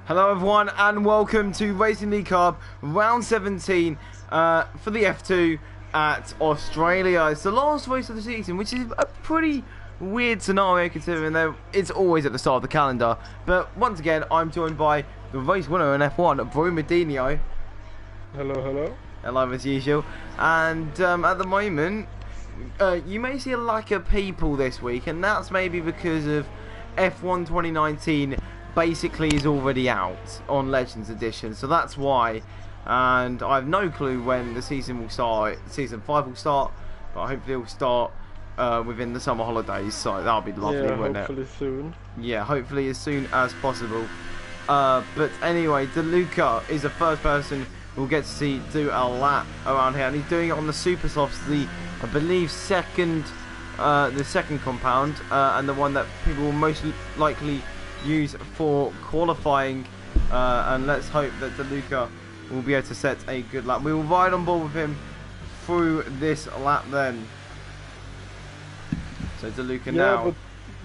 Hello everyone and welcome to Racing League Cup round 17 for the F2 at Australia. It's the last race of the season, which is a pretty weird scenario considering that it's always at the start of the calendar. But once again, I'm joined by the race winner in F1, Bro Medino. Hello, hello. Hello as usual. And at the moment, you may see a lack of people this week, and that's maybe because of F1 2019 basically is already out on Legends Edition, so that's why. And I have no clue when the season will start. Season 5 will start, but hopefully it will start within the summer holidays, so that'll be lovely, won't it? Hopefully soon. Yeah, hopefully as soon as possible. But anyway, DeLuca is the first person we'll get to see do a lap around here, and he's doing it on the Super Softs, I believe the second compound, and the one that people will most likely use for qualifying, and let's hope that DeLuca will be able to set a good lap. We will ride on board with him through this lap then. So DeLuca now.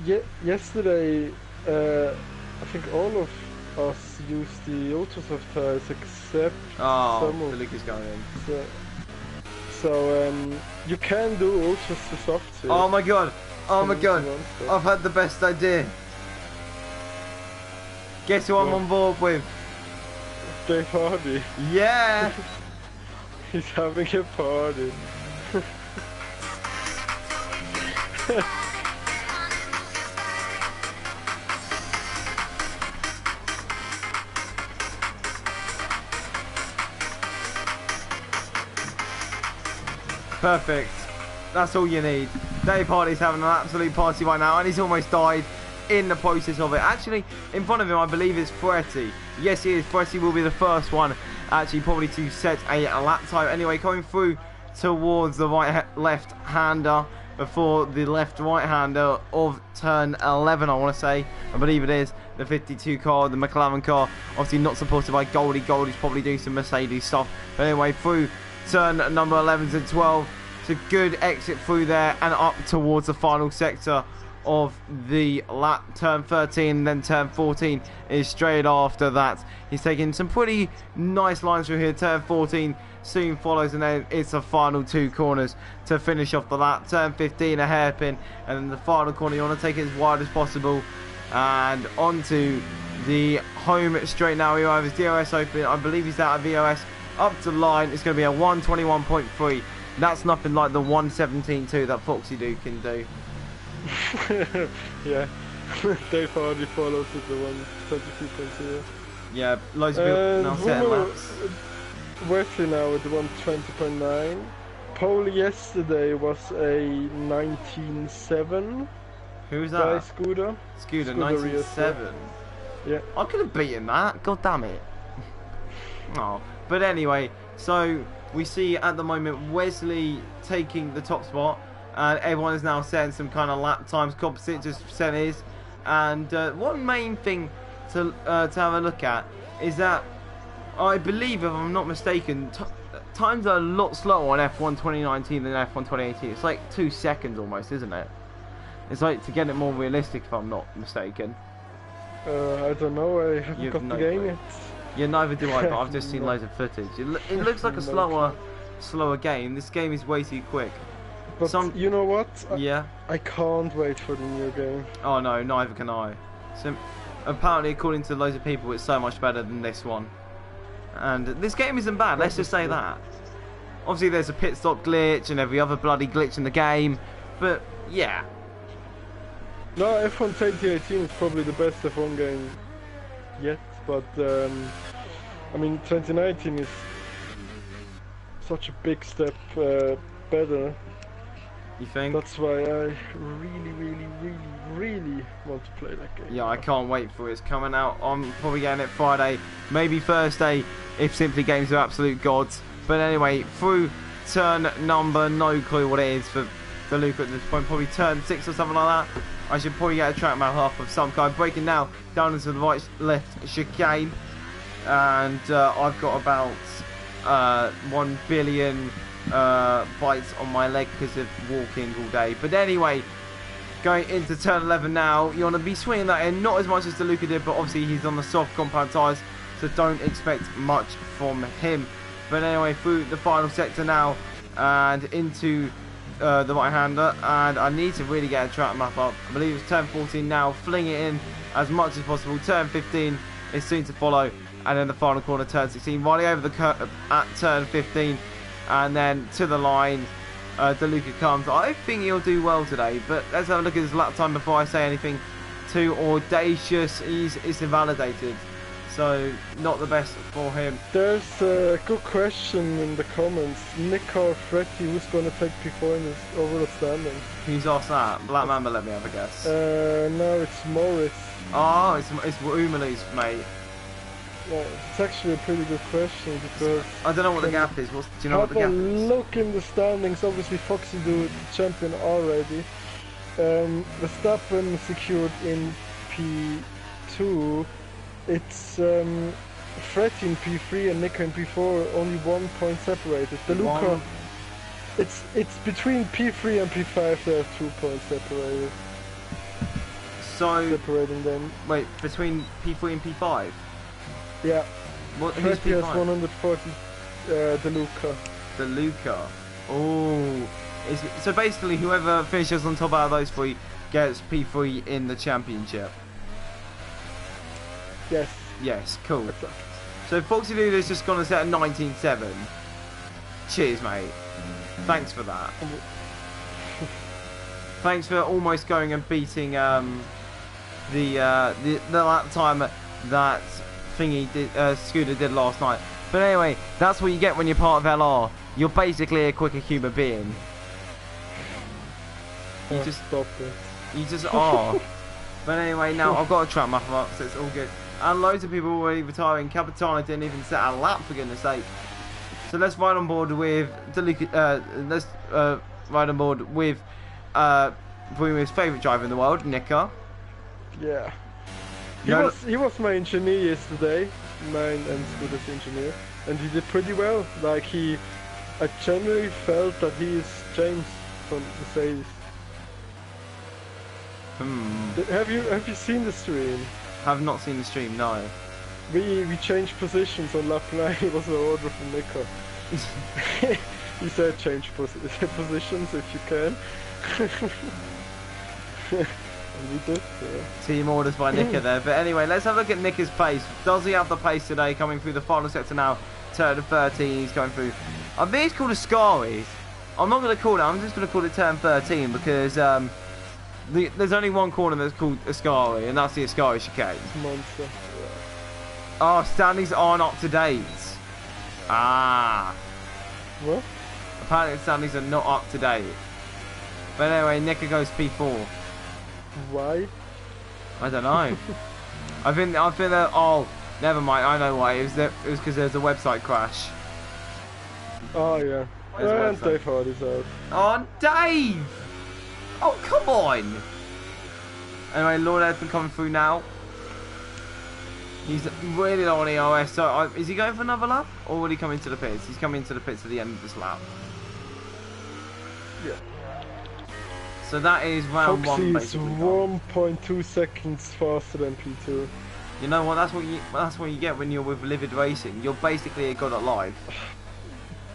But yesterday, I think all of us used the Ultrasoft tires except some of DeLuca's going in. So you can do Ultrasofts here. Oh my god! Oh my god! I've had the best idea. Guess who I'm on board with? Dave Hardy. Yeah! He's having a party. Perfect. That's all you need. Dave Hardy's having an absolute party right now, and he's almost died in the process of it. Actually, in front of him, I believe it's Ferretti. Yes, he is. Ferretti will be the first one, actually, probably to set a lap time. Anyway, coming through towards the left-hander before the left-right-hander of turn 11, I want to say. I believe it is. The 52 car, the McLaren car. Obviously not supported by Goldie. Goldie's probably doing some Mercedes stuff. But anyway, through turn number 11 and 12. It's a good exit through there and up towards the final sector of the lap. Turn 13, then turn 14 is straight after that. He's taking some pretty nice lines through here. Turn 14 soon follows, and then it's the final two corners to finish off the lap. Turn 15, a hairpin, and then the final corner, you want to take it as wide as possible. And onto the home straight now. He has DRS open. I believe he's out of VOS. Up to the line, it's going to be a 121.3. That's nothing like the 117.2 that Foxy Dude can do. Yeah, Dave Hardy follows with the 122.0. Yeah, loads of people now setting laps. Wesley now with the 120.9. Pole yesterday was a 19.7. Who's that? By Scooter 19.7. Yeah. I could have beaten that. God damn it. Oh, but anyway, so we see at the moment Wesley taking the top spot. And everyone is now setting some kind of lap times, composite just percentages. And one main thing to have a look at is that I believe, if I'm not mistaken, times are a lot slower on F1 2019 than F1 2018. It's like 2 seconds almost, isn't it? It's like to get it more realistic, if I'm not mistaken. I don't know. I haven't got the game yet. Yeah, neither do I. But I've just seen loads of footage. It looks like a slower game. This game is way too quick. But you know what? Yeah. I can't wait for the new game. Oh no, neither can I. So apparently, according to loads of people, it's so much better than this one. And this game isn't bad. Let's just say that. Obviously, there's a pit stop glitch and every other bloody glitch in the game, but yeah. No, F1 2018 is probably the best F1 game yet. But I mean, 2019 is such a big step better. You think? That's why I really want to play that game. Yeah, I can't wait for it. It's coming out. I'm probably getting it Friday, maybe Thursday, if Simply Games are absolute gods. But anyway, through turn number, no clue what it is for DeLuca at this point. Probably turn 6 or something like that. I should probably get a track map off of some kind. Breaking now down into the right-left chicane. And I've got about 1 billion bites on my leg because of walking all day. But anyway, Going into turn 11 now. You want to be swinging that in, not as much as DeLuca did, but obviously he's on the soft compound tyres, so don't expect much from him. But anyway, through the final sector now, and into the right-hander, and I need to really get a track map up. I believe it's turn 14 now, fling it in as much as possible. Turn 15 is soon to follow, and then the final corner, turn 16, riding over the curve at turn 15, and then to the line. DeLuca comes. I think he'll do well today, but let's have a look at his lap time before I say anything too audacious. It's invalidated, so not the best for him. There's a good question in the comments. Nick or Freddy, who's going to take P4 in his overall standing? Who's asked that? Black Mamba, let me have a guess. No, it's Morris. Oh, it's Umalu's mate. Yeah, it's actually a pretty good question because I don't know what the gap is. Do you know what the gap is? Look in the standings. Obviously, Foxy do the champion already. Verstappen secured in P2. It's Freddy in P3 and Nico in P4. Only 1 point separated. DeLuca. It's between P3 and P5. There are 2 points separated. So separating them. Wait, between P3 and P5. Yeah. Who's Freddy has P5? 140. DeLuca. DeLuca. Oh. So basically, whoever finishes on top out of those three gets P3 in the championship. Yes. Yes, cool. So Foxy Luda's just gone to set a 19.7. Cheers, mate. Thanks for that. Thanks for almost going and beating the lap time that thingy did, Scooter did last night. But anyway, that's what you get when you're part of LR. You're basically a quicker human being. You just stop it. You just are. But anyway, now I've got a track map up, so it's all good. And loads of people already retiring. Capitano didn't even set a lap, for goodness sake. So let's ride on board with let's ride on board with Bruma's favourite driver in the world, Nika. Yeah. He was my engineer yesterday, mine and Scooter's engineer, and he did pretty well. Like I generally felt that he is James from Mercedes. Have you seen the stream? Have not seen the stream, no. We changed positions on lap 9. It was an order from Nico. He said change positions if you can. And we did. Yeah. Team orders by Nika there. But anyway, let's have a look at Nika's pace. Does he have the pace today coming through the final sector now? Turn 13, he's going through. I think it's called a Scari. I'm not going to call it, I'm just going to call it turn 13 because there's only one corner that's called Ascari, and that's the Ascari chicane. Monster. Yeah. Oh, standings aren't up to date. Ah. What? Apparently the standings are not up to date. But anyway, Nika goes P4. Why? I don't know. I think that. Oh, never mind. I know why. It was because there's a website crash. Oh yeah. And Dave Hardy's out. Oh, Dave! Oh, come on! Anyway, Lord Edson coming through now. He's really low on EOS. So, is he going for another lap? Or will he come into the pits? He's coming into the pits at the end of this lap. Yeah. So that is round Foxy 1 basically. 1.2 seconds faster than P2. You know what? That's what you get when you're with Livid Racing. You're basically a god at life.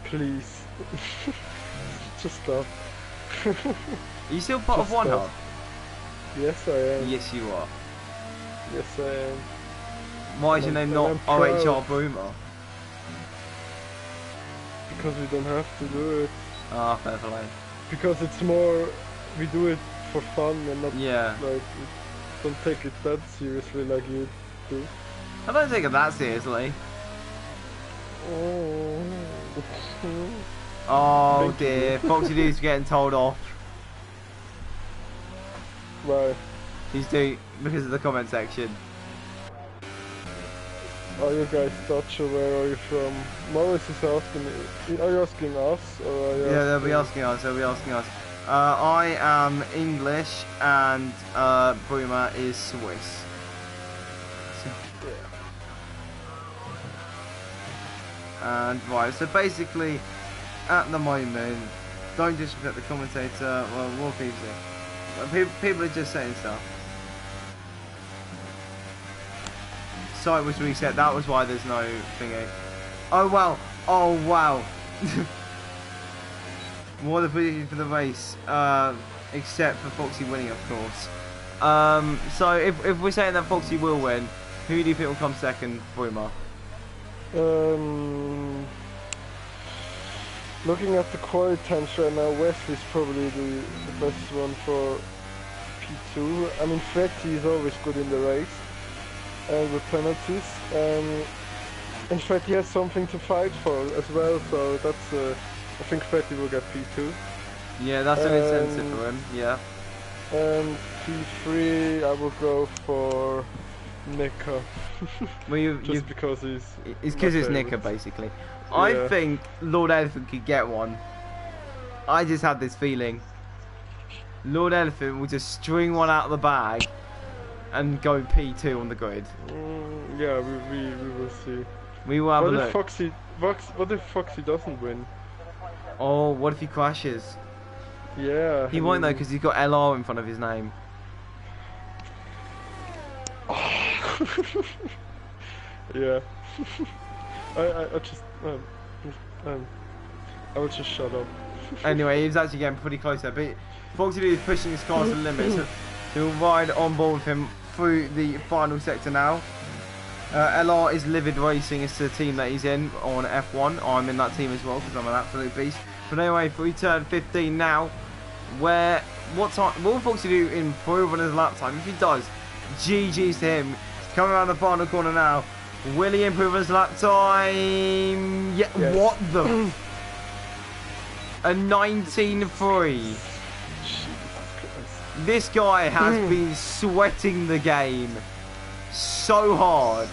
Please. Just stop. Are you still part of One Hub? Yes, I am. Yes, you are. Yes, I am. Why is your name not RHR Boomer? Because we don't have to do it. Ah, fair play. Because it's more, we do it for fun and not like, don't take it that seriously like you do. I don't take it that seriously. Oh dear, Foxy Dude's getting told off. Why? He's doing because of the comment section. Are you guys Dutch or where are you from? Morris is asking, are you asking us or are you Yeah, they'll be asking us, I am English and Bruma is Swiss. So, yeah. And right, so basically at the moment, don't disrespect the commentator, well, what people say. People are just saying stuff. Site was reset. That was why there's no thingy. Oh wow. Oh wow. What a prediction for the race. Except for Foxy winning, of course. So if we're saying that Foxy will win, who do you think will come second, Boomer? Looking at the quality times right now, Wesley's probably the best one for P2. I mean, Fretty is always good in the race with penalties. And Fretty has something to fight for as well, so that's I think Fretty will get P2. Yeah, that's an incentive for him, yeah. And P3, I will go for Nika. Well, just because he's... It's because it's Nika, basically. Yeah. I think Lord Elephant could get one. I just had this feeling. Lord Elephant will just string one out of the bag and go P2 on the grid. Yeah, we will see. We will have a look. What if Foxy doesn't win? Oh, what if he crashes? Yeah. He won't though, because he's got LR in front of his name. Yeah. I just I will just shut up. Anyway, he was actually getting pretty close there, but Foxy is pushing his car to the limit, so he'll ride on board with him through the final sector now. LR is Livid Racing, it's the team that he's in on F1. I'm in that team as well because I'm an absolute beast. But anyway, through turn 15 now, what will Foxy do improve on his lap time? If he does, GG's to him. He's coming around the final corner now. Will he improve on his lap time? Yeah, yes. What the? A 19.3. This guy has been sweating the game so hard.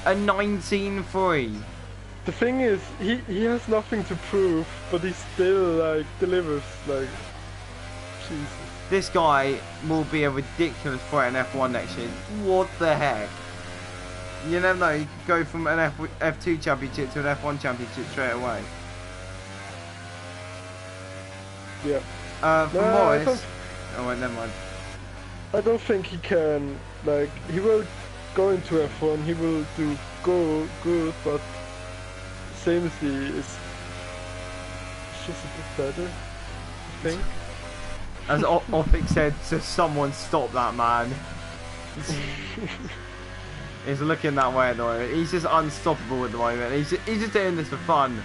A 19.3. The thing is, he has nothing to prove, but he still like delivers. Like, Jesus. This guy will be a ridiculous threat in F1 next year. What the heck? You never know. You could go from an F2 championship to an F1 championship straight away. Yeah. For Morris. Oh wait, never mind. I don't think he can. Like, he will go into F1. He will do good, but same as it's just a bit better, I think. As Opik said, to someone stop that man. He's looking that way at the moment. He's just unstoppable at the moment. He's just doing this for fun.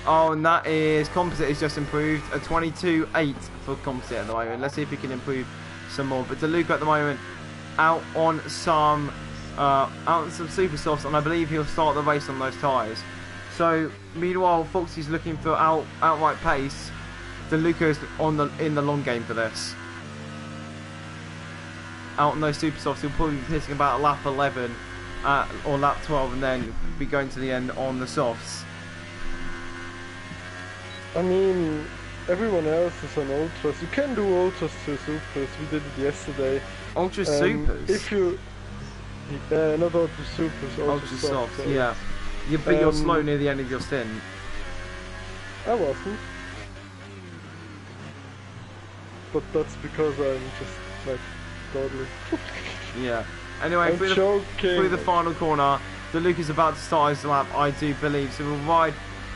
Oh, and that is composite is just improved. A 22.8 for composite at the moment. Let's see if he can improve some more. But DeLuca at the moment out on some super softs, and I believe he'll start the race on those tyres. So meanwhile, Foxy's looking for outright pace. DeLuca's in the long game for this. Out on those super softs, he'll probably be hitting about lap 11 or lap 12, and then be going to the end on the softs. I mean, everyone else is on ultras. You can do ultras to supers. We did it yesterday. Ultra supers. If you, not ultra supers, ultra softs. Yeah. But you're slow near the end of your stint. I wasn't. But that's because I'm just like godly. Yeah. Anyway, through the final corner, DeLuca's about to start his lap, I do believe. So we'll ride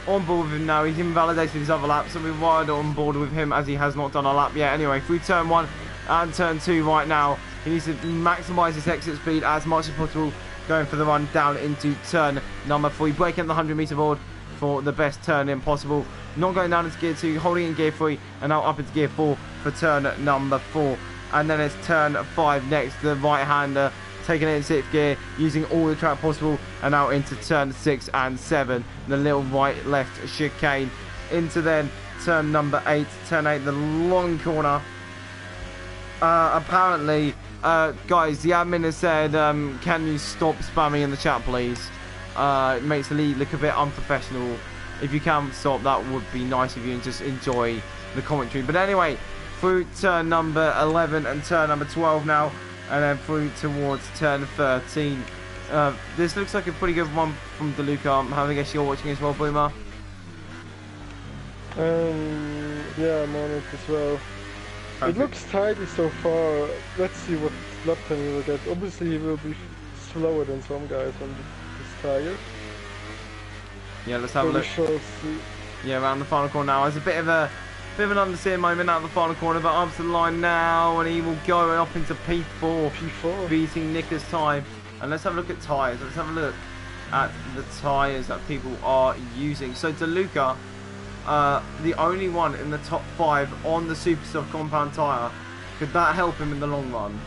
on board with him now. He's invalidated his other lap, so we'll ride on board with him as he has not done a lap yet. Anyway, through turn 1 and turn 2 right now, he needs to maximise his exit speed as much as possible, going for the run down into turn number 3, breaking the 100-metre board for the best turn in possible. Not going down into gear 2, holding in gear 3, and now up into gear 4 for turn number 4. And then it's turn 5 next, the right-hander taking it in 6th gear, using all the track possible, and out into turn 6 and 7, the little right-left chicane. Into then turn number 8, turn 8, the long corner. Apparently, guys, the admin has said, can you stop spamming in the chat, please? It makes the lead look a bit unprofessional. If you can stop, that would be nice of you, and just enjoy the commentary. But anyway, through turn number 11 and turn number 12 now, and then through towards turn 13. This looks like a pretty good one from DeLuca. I guess you're watching as well, Boomer. Yeah, I'm on it as well. It looks tidy so far. Let's see what lap time he will get. Obviously, he will be slower than some guys on this tire. Yeah, let's have a we look. shall see. Yeah, around the final corner now. It's a bit of an understeer moment out of the final corner, but up to the line now, and he will go up into P4, beating Nicker's time. And let's have a look at tyres. Let's have a look at the tyres that people are using. So DeLuca, the only one in the top 5 on the Super Soft compound tyre. Could that help him in the long run?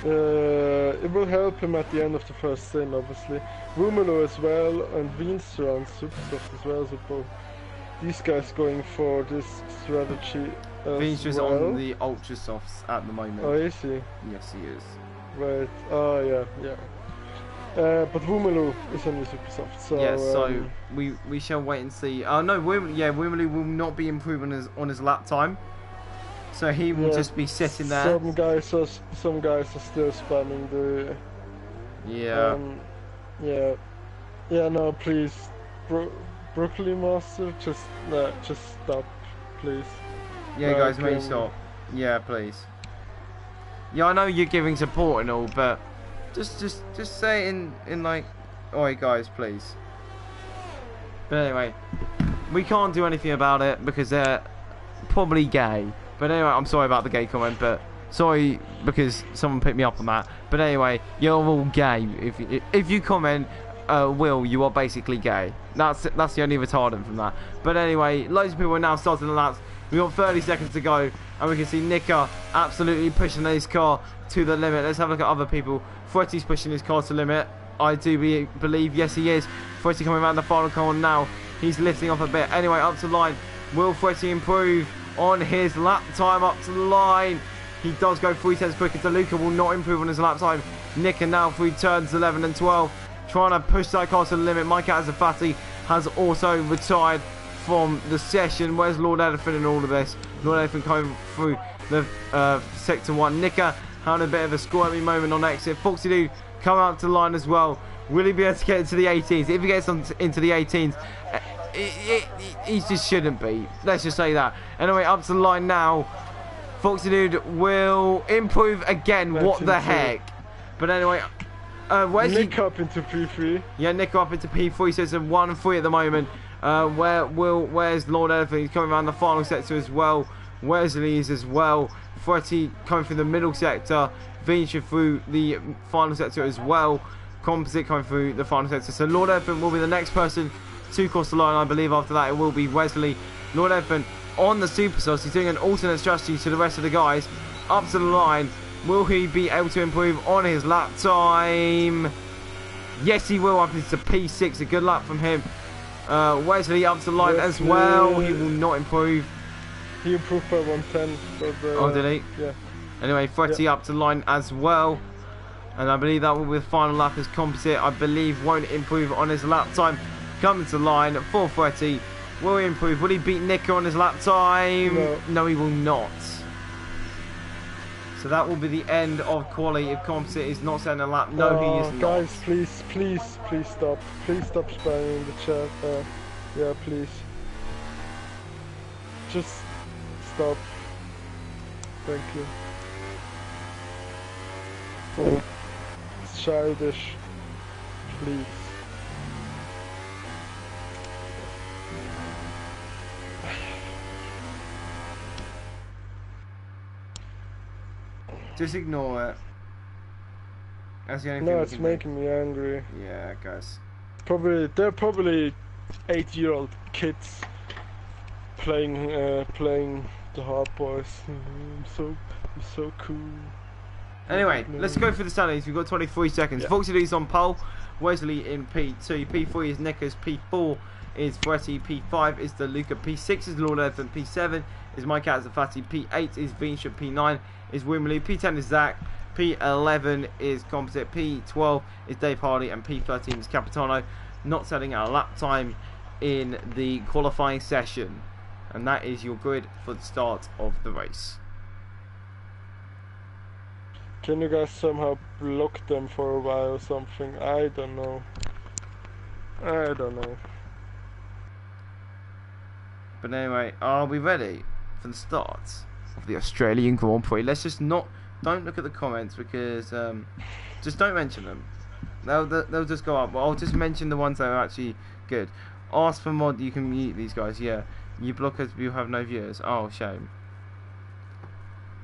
It will help him at the end of the first stint, obviously. Rumelo as well, and Veenstra on Supersoft as well, so both these guys going for this strategy as Veenstra's well. on the Ultra Softs at the moment. Oh, is he? Yes, he is. Right, oh yeah. But Rumelo is on the Supersoft, so... Yes, so we shall wait and see. No, Rumelo will not be improving on his lap time. So he will just be sitting there. Some guys are still spamming the. Yeah. No, please, Broccoli Master, just stop, please. Yeah, guys, make stop. Yeah, please. Yeah, I know you're giving support and all, but just say it in like, oi, guys, please. But anyway, we can't do anything about it because they're probably gay. But anyway, I'm sorry about the gay comment, but sorry because someone picked me up on that. But anyway, you're all gay. If you comment, Will, you are basically gay. That's the only retardant from that. But anyway, loads of people are now starting the laps. We've got 30 seconds to go, and we can see Nicker absolutely pushing his car to the limit. Let's have a look at other people. Fretty's pushing his car to the limit. I do believe, yes, he is. Fretty coming around the final corner now. He's lifting off a bit. Anyway, up to the line. Will Fretty improve on his lap time up to the line? He does go 3 tenths quicker. DeLuca will not improve on his lap time. Nicker now through turns 11 and 12, trying to push that car to the limit. Mike Azafati has also retired from the session. Where's Lord Elephant in all of this? Lord Elephant coming through the sector 1. Nicker having a bit of a squirmy moment on exit. Foxy Dude coming up to the line as well. Will he be able to get into the 18s? If he gets into the 18s, he just shouldn't be. Let's just say that. Anyway, up to the line now. Foxy Dude will improve again. What the heck? But anyway, where's Nick up into P3? Yeah, Nick up into P3. So it's a 1-3 at the moment. Where's Lord Elephant? He's coming around the final sector as well. Wesley is as well. Fretty coming through the middle sector. Veenstra through the final sector as well. Composite coming through the final sector. So Lord Elephant will be the next person to cross the line. I believe after that it will be Wesley. Lord Elephant on the Super Sauce. He's doing an alternate strategy to the rest of the guys. Up to the line. Will he be able to improve on his lap time? Yes, he will. Up into P6. A good lap from him. Wesley up to the line as well. He will not improve. He improved by 1/10. Oh, did he? Yeah. Anyway, Fretty up to the line as well. And I believe that will be the final lap as Composite, I believe, won't improve on his lap time. Coming to the line for Fretty. Will he improve? Will he beat Nicker on his lap time? No, he will not. So that will be the end of quali if Composite is not setting a lap. No, he is not. Guys, please stop. Please stop spamming in the chat. Yeah, please. Just stop. Thank you. It's childish. Please. Just ignore it. That's the only thing. No, it's making me angry. Yeah, guys. They're probably 8-year-old kids playing the hard boys. I'm so cool. Anyway, let's go for the standings. We've got 23 seconds. Yeah. Foxy D's on pole. Wesley in P2. P3 is Nickers. P4 is Fretty. P5 is DeLuca. P6 is Lord Elephant. P7 is Mike Azafati. P8 is Veenstra. P9 is Wimley. P10 is Zach. P11 is Composite. P12 is Dave Hardy. And P13 is Capitano. Not setting our lap time in the qualifying session. And that is your grid for the start of the race. Can you guys somehow block them for a while or something? I don't know. But anyway, are we ready for the start of the Australian Grand Prix. Let's just don't look at the comments because just don't mention them. They'll just go up. But I'll just mention the ones that are actually good. Ask for mod. You can mute these guys. Yeah, you blockers. You have no viewers. Oh, shame.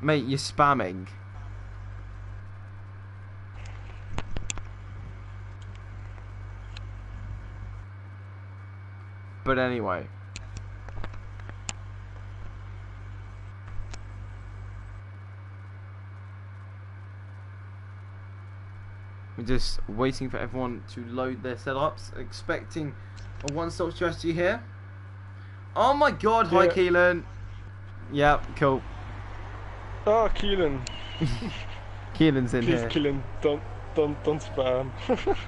Mate, you're spamming. But anyway. We're just waiting for everyone to load their setups, expecting a one-stop strategy here. Oh my god, hi Keelan. Yeah, cool. Oh, Keelan. Keelan's in Please, here. Keelan, don't spam.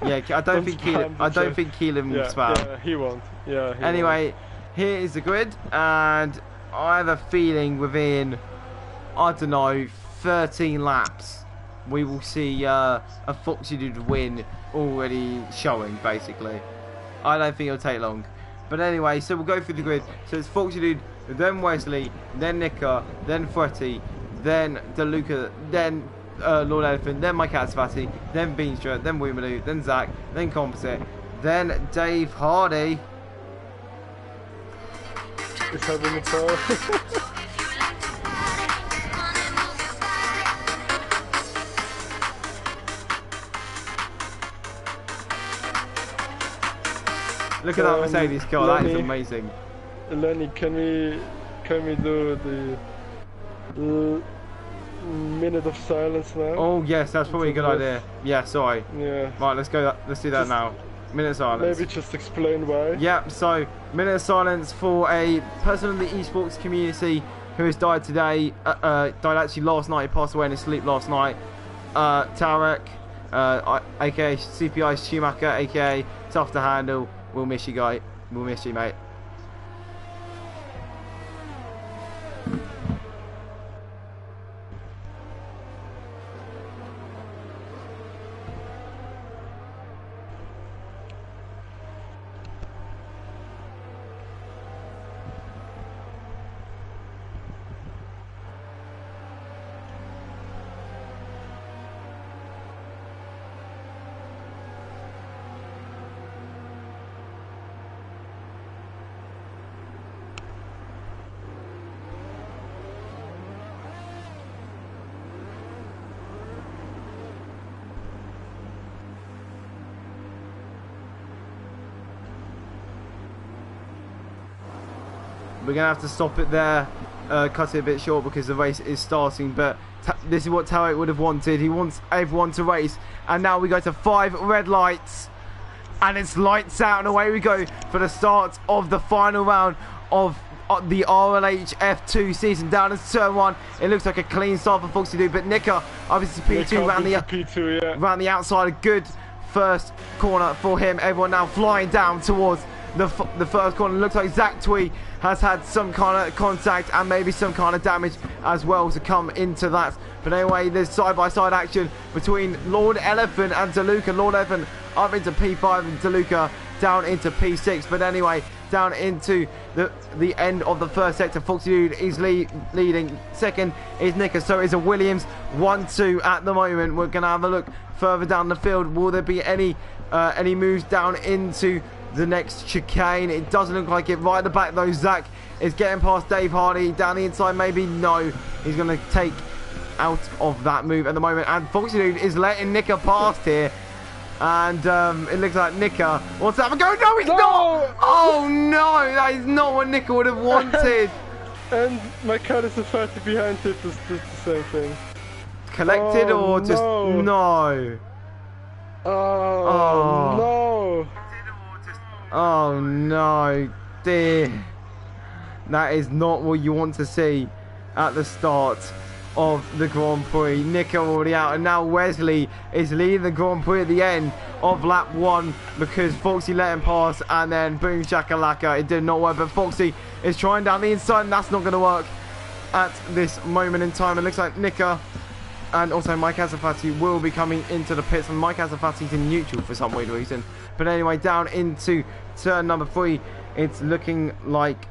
Yeah, I don't think Keelan will spam. Yeah, he won't. Yeah. Anyway, here is the grid, and I have a feeling within, I don't know, 13 laps, we will see a Foxy Dude win already showing, basically. I don't think it'll take long. But anyway, so we'll go through the grid. So it's Foxy Dude, then Wesley, then Nika, then Fretty, then DeLuca, then Lord Elephant, then Mike Atsfati, then Beanstra, then Woomaloo, then Zach, then Composite, then Dave Hardy. Is having a power. Look at that Mercedes car, that is amazing. Lenny, can we do the minute of silence now? Oh yes, that's probably a good idea. Yeah, sorry. Yeah. Right, let's go. Let's do that now. Minute of silence. Maybe just explain why. Yeah. So minute of silence for a person in the esports community who has died today. Died actually last night. He passed away in his sleep last night. Tarek, aka CPI Schumacher, aka Tough to Handle. We'll miss you, guy. We'll miss you, mate. We're going to have to stop it there, cut it a bit short because the race is starting, but this is what Tarek would have wanted. He wants everyone to race, and now we go to 5 red lights, and it's lights out, and away we go for the start of the final round of the RLH F2 season. Down in turn 1, it looks like a clean start for Foxy Dude, but Nika, obviously P2, round the outside, a good first corner for him. Everyone now flying down towards the first corner. Looks like Zach Twee has had some kind of contact and maybe some kind of damage as well to come into that. But anyway, there's side-by-side action between Lord Elephant and DeLuca. Lord Elephant up into P5 and DeLuca down into P6. But anyway, down into the end of the first sector, Foxy Dude is leading. Second is Nika, so it's a Williams 1-2 at the moment. We're going to have a look further down the field. Will there be any moves down into the next chicane? It doesn't look like it. Right at the back though, Zach is getting past Dave Hardy. Down the inside, maybe. No, he's going to take out of that move at the moment, and Foxy Dude is letting Nika past here, and it looks like Nika wants to have a go. No, he's not. Oh no, that is not what Nika would have wanted. And my cat is a fatty behind it. It's the same thing. Collected or just no? Oh no. Oh no, dear. That is not what you want to see at the start of the Grand Prix. Nika already out, and now Wesley is leading the Grand Prix at the end of lap 1 because Foxy let him pass, and then boom shakalaka, it did not work. But Foxy is trying down the inside, and that's not going to work at this moment in time. It looks like Nika and also Mike Azafati will be coming into the pits, and Mike Azafati's in neutral for some weird reason. But anyway, down into turn number 3, it's looking like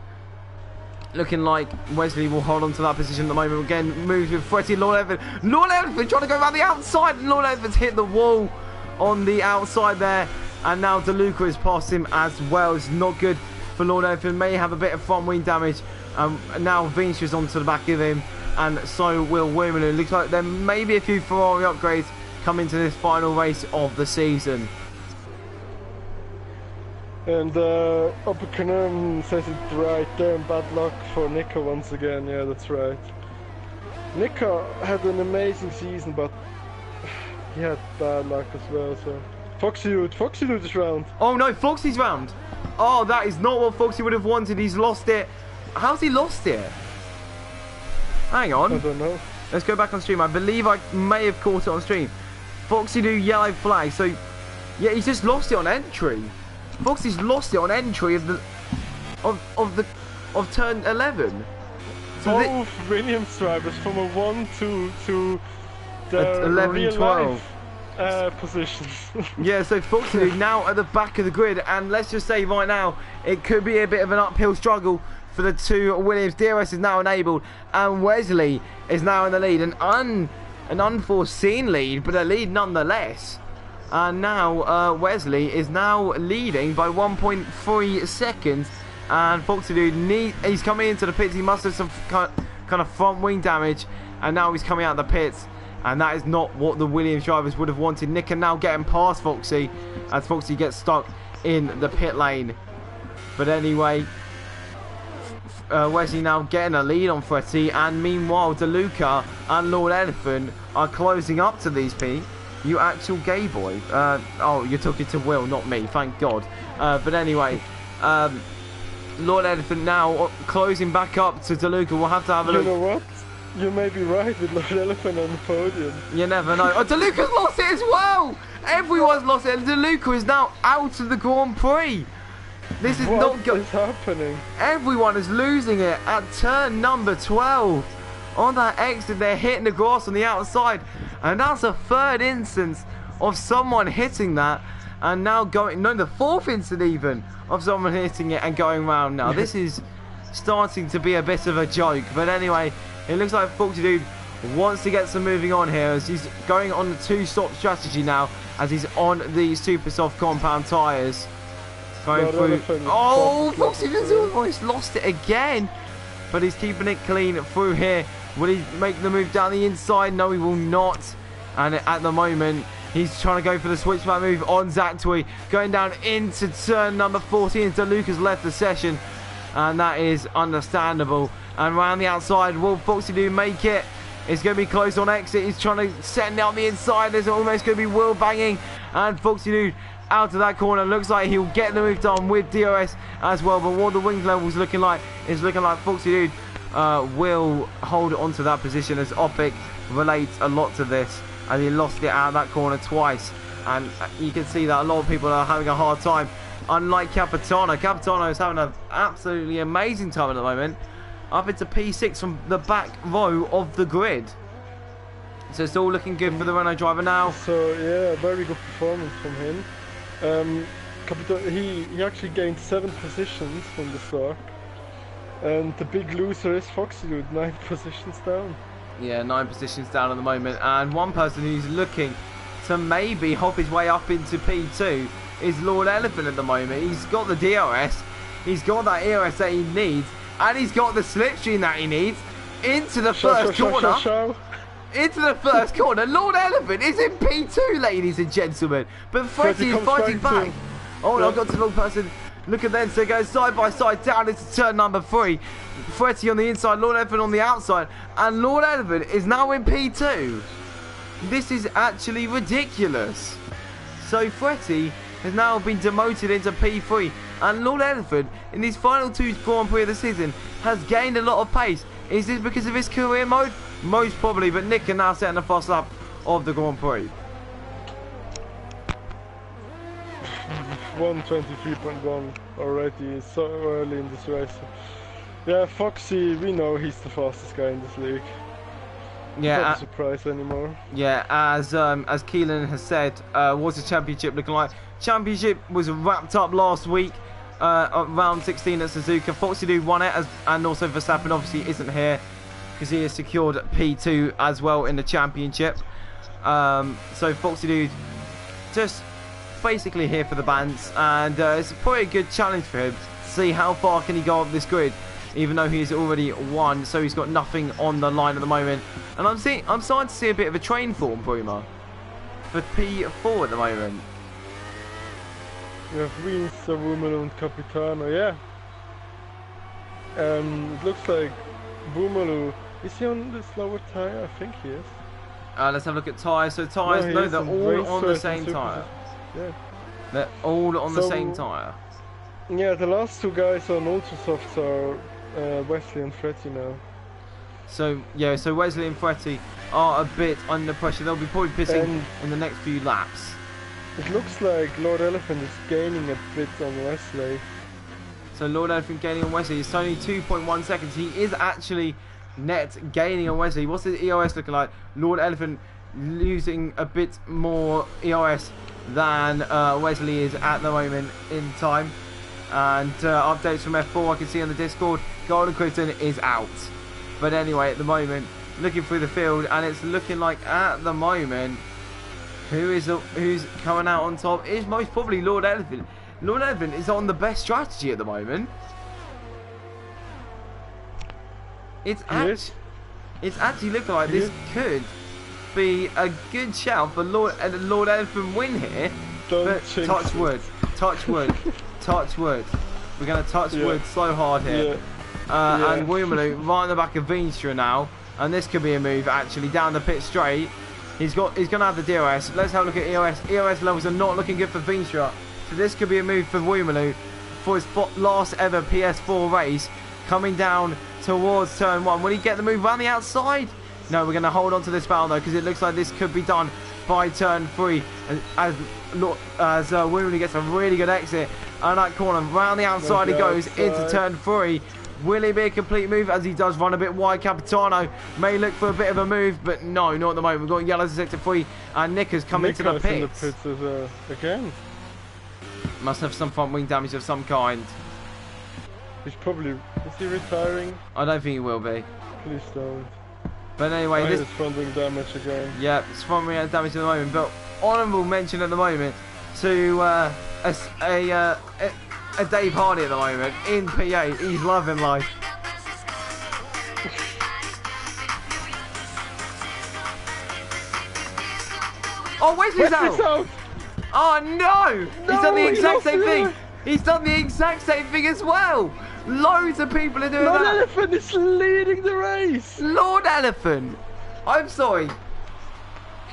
Looking like Wesley will hold on to that position at the moment. Again, moves with Freddie. Lord Elephant. Lord Elephant trying to go around the outside. Lord Elephant's hit the wall on the outside there. And now DeLuca has passed him as well. It's not good for Lord Elephant. May have a bit of front wing damage. Now Vinicius onto the back of him. And so will William. It looks like there may be a few Ferrari upgrades coming to this final race of the season. And Oppenheimer says it right there, and bad luck for Nico once again. Yeah, that's right. Nico had an amazing season, but he had bad luck as well. So Foxy Dude is round. Oh no, Foxy's round. Oh, that is not what Foxy would have wanted. He's lost it. How's he lost it? Hang on. I don't know. Let's go back on stream. I believe I may have caught it on stream. Foxy Dude yellow flag. So yeah, he's just lost it on entry. Foxy's lost it on entry of turn 11. So both Williams drivers from a 1-2 to the 11, 12 positions. Yeah, so Foxy now at the back of the grid, and let's just say right now it could be a bit of an uphill struggle for the two Williams. DRS is now enabled, and Wesley is now in the lead, an unforeseen lead, but a lead nonetheless. And now Wesley is now leading by 1.3 seconds. And Foxy Dude, he's coming into the pits. He must have some kind of front wing damage. And now he's coming out of the pits. And that is not what the Williams drivers would have wanted. Nick are now getting past Foxy as Foxy gets stuck in the pit lane. But anyway, Wesley now getting a lead on Freddie. And meanwhile, DeLuca and Lord Elephant are closing up to these P. You actual gay boy. Oh, you're talking to Will, not me, thank God. But anyway, Lord Elephant now closing back up to DeLuca. We'll have to have a look. You know what? You may be right with Lord Elephant on the podium. You never know. Oh, DeLuca's lost it as well! Everyone's lost it, and DeLuca is now out of the Grand Prix. This is not good. What is happening? Everyone is losing it at turn number 12. On that exit, they're hitting the grass on the outside. And that's the third instance of someone hitting that. And now going... No, the fourth instance even of someone hitting it and going round now. This is starting to be a bit of a joke. But anyway, it looks like Foxy Dude wants to get some moving on here. As he's going on the two-stop strategy now. As he's on the super soft compound tyres. Going through... Oh, Foxy Dude's almost lost it again. But he's keeping it clean through here. Will he make the move down the inside? No, he will not. And at the moment, he's trying to go for the switchback move on Zactui. Going down into turn number 14. DeLuca's left the session. And that is understandable. And around the outside, will Foxy Dude make it? It's going to be close on exit. He's trying to send down the inside. There's almost going to be wheel banging. And Foxy Dude out of that corner. Looks like he'll get the move done with DRS as well. But what the wings level's looking like is looking like Foxy Dude will hold on to that position, as Opic relates a lot to this, and he lost it out of that corner twice. And you can see that a lot of people are having a hard time, unlike Capitano. Capitano is having an absolutely amazing time at the moment, up into P6 from the back row of the grid. So it's all looking good for the Renault driver now. So yeah, very good performance from him. He actually gained 7 positions from the start. And the big loser is Foxy Dude, 9 positions down. Yeah, 9 positions down at the moment. And one person who's looking to maybe hop his way up into P2 is Lord Elephant at the moment. He's got the DRS, he's got that ERS that he needs, and he's got the slipstream that he needs into the first corner. Into the first corner. Lord Elephant is in P2, ladies and gentlemen. But Freddie is fighting back. Oh, no, I've got the wrong person. Look at them, so it goes side by side down into turn number 3. Freddie on the inside, Lord Elephant on the outside. And Lord Elephant is now in P2. This is actually ridiculous. So Freddie has now been demoted into P3. And Lord Elephant, in these final 2 Grand Prix of the season, has gained a lot of pace. Is this because of his career mode? Most probably, but Nick can now set in the fast lap of the Grand Prix. 1:23.1 already, so early in this race. Yeah, Foxy, we know he's the fastest guy in this league. Yeah, not a surprise anymore. Yeah, as Keelan has said, what's the championship looking like? Championship was wrapped up last week. round 16 at Suzuka. Foxy Dude won it, and also Verstappen obviously isn't here because he has secured P2 as well in the championship. So Foxy Dude just basically here for the bans, and it's probably a good challenge for him to see how far can he go up this grid, even though he's already won, so he's got nothing on the line at the moment. And I'm starting to see a bit of a train form, Bruma, for P4 at the moment. We have Wiens, Wumelo and Capitano, yeah. It looks like Wumelo, is he on the slower tyre? I think he is. Let's have a look at tyres. So tyres, no, they're all on the same tyre. Yeah. They're all on the same tyre. Yeah, the last two guys on Ultrasofts are Wesley and Fretty now. So yeah, so Wesley and Fretty are a bit under pressure. They'll be probably pissing in the next few laps. It looks like Lord Elephant is gaining a bit on Wesley. So Lord Elephant gaining on Wesley. It's only 2.1 seconds. He is actually net gaining on Wesley. What's his EOS looking like? Lord Elephant losing a bit more EOS than Wesley is at the moment in time. And updates from F4 I can see on the Discord. Golden Clifton is out. But anyway, at the moment, looking through the field, and it's looking like at the moment, who's coming out on top is most probably Lord Elephant. Lord Elephant is on the best strategy at the moment. It's actually looking like this could be a good shout for Lord Elephant win here. But touch wood, touch wood, touch wood. We're going to touch wood so hard here. And Wumelo right in the back of Veenstra now, and this could be a move actually down the pit straight. He's going to have the DOS. Let's have a look at EOS. EOS levels are not looking good for Veenstra, so this could be a move for Wumelo for his last ever PS4 race, coming down towards turn 1. Will he get the move around the outside? No, we're going to hold on to this battle though, because it looks like this could be done by turn 3 as Wumelo gets a really good exit on that corner. Round the outside he goes into turn 3. Will it be a complete move as he does run a bit wide? Capitano may look for a bit of a move, but no, not at the moment. We've got yellows in sector 3 and Nick has come into the pits. Again. Must have some front wing damage of some kind. He's probably... Is he retiring? I don't think he will be. Please don't. But anyway, this front wing damage again. Yeah, it's front wing damage at the moment. But honourable mention at the moment to a Dave Hardy at the moment in P8. He's loving life. Oh, Wesley's out! Oh no! He's done the exact same thing. He's done the exact same thing as well. Loads of people are doing that. Lord Elephant is leading the race. Lord Elephant. I'm sorry.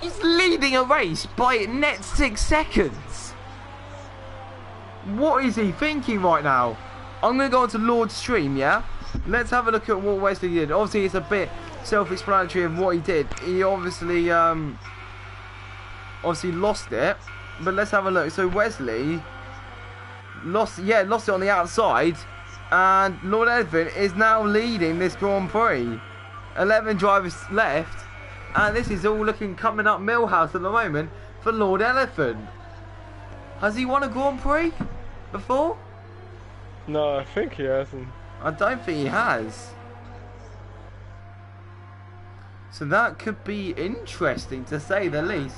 He's leading a race by net 6 seconds. What is he thinking right now? I'm going to go on to Lord's stream, yeah? Let's have a look at what Wesley did. Obviously, it's a bit self-explanatory of what he did. He obviously lost it. But let's have a look. So Wesley lost it on the outside. And Lord Elephant is now leading this Grand Prix. 11 drivers left. And this is all looking coming up Millhouse at the moment for Lord Elephant. Has he won a Grand Prix before? No, I think he hasn't. I don't think he has. So that could be interesting to say the least.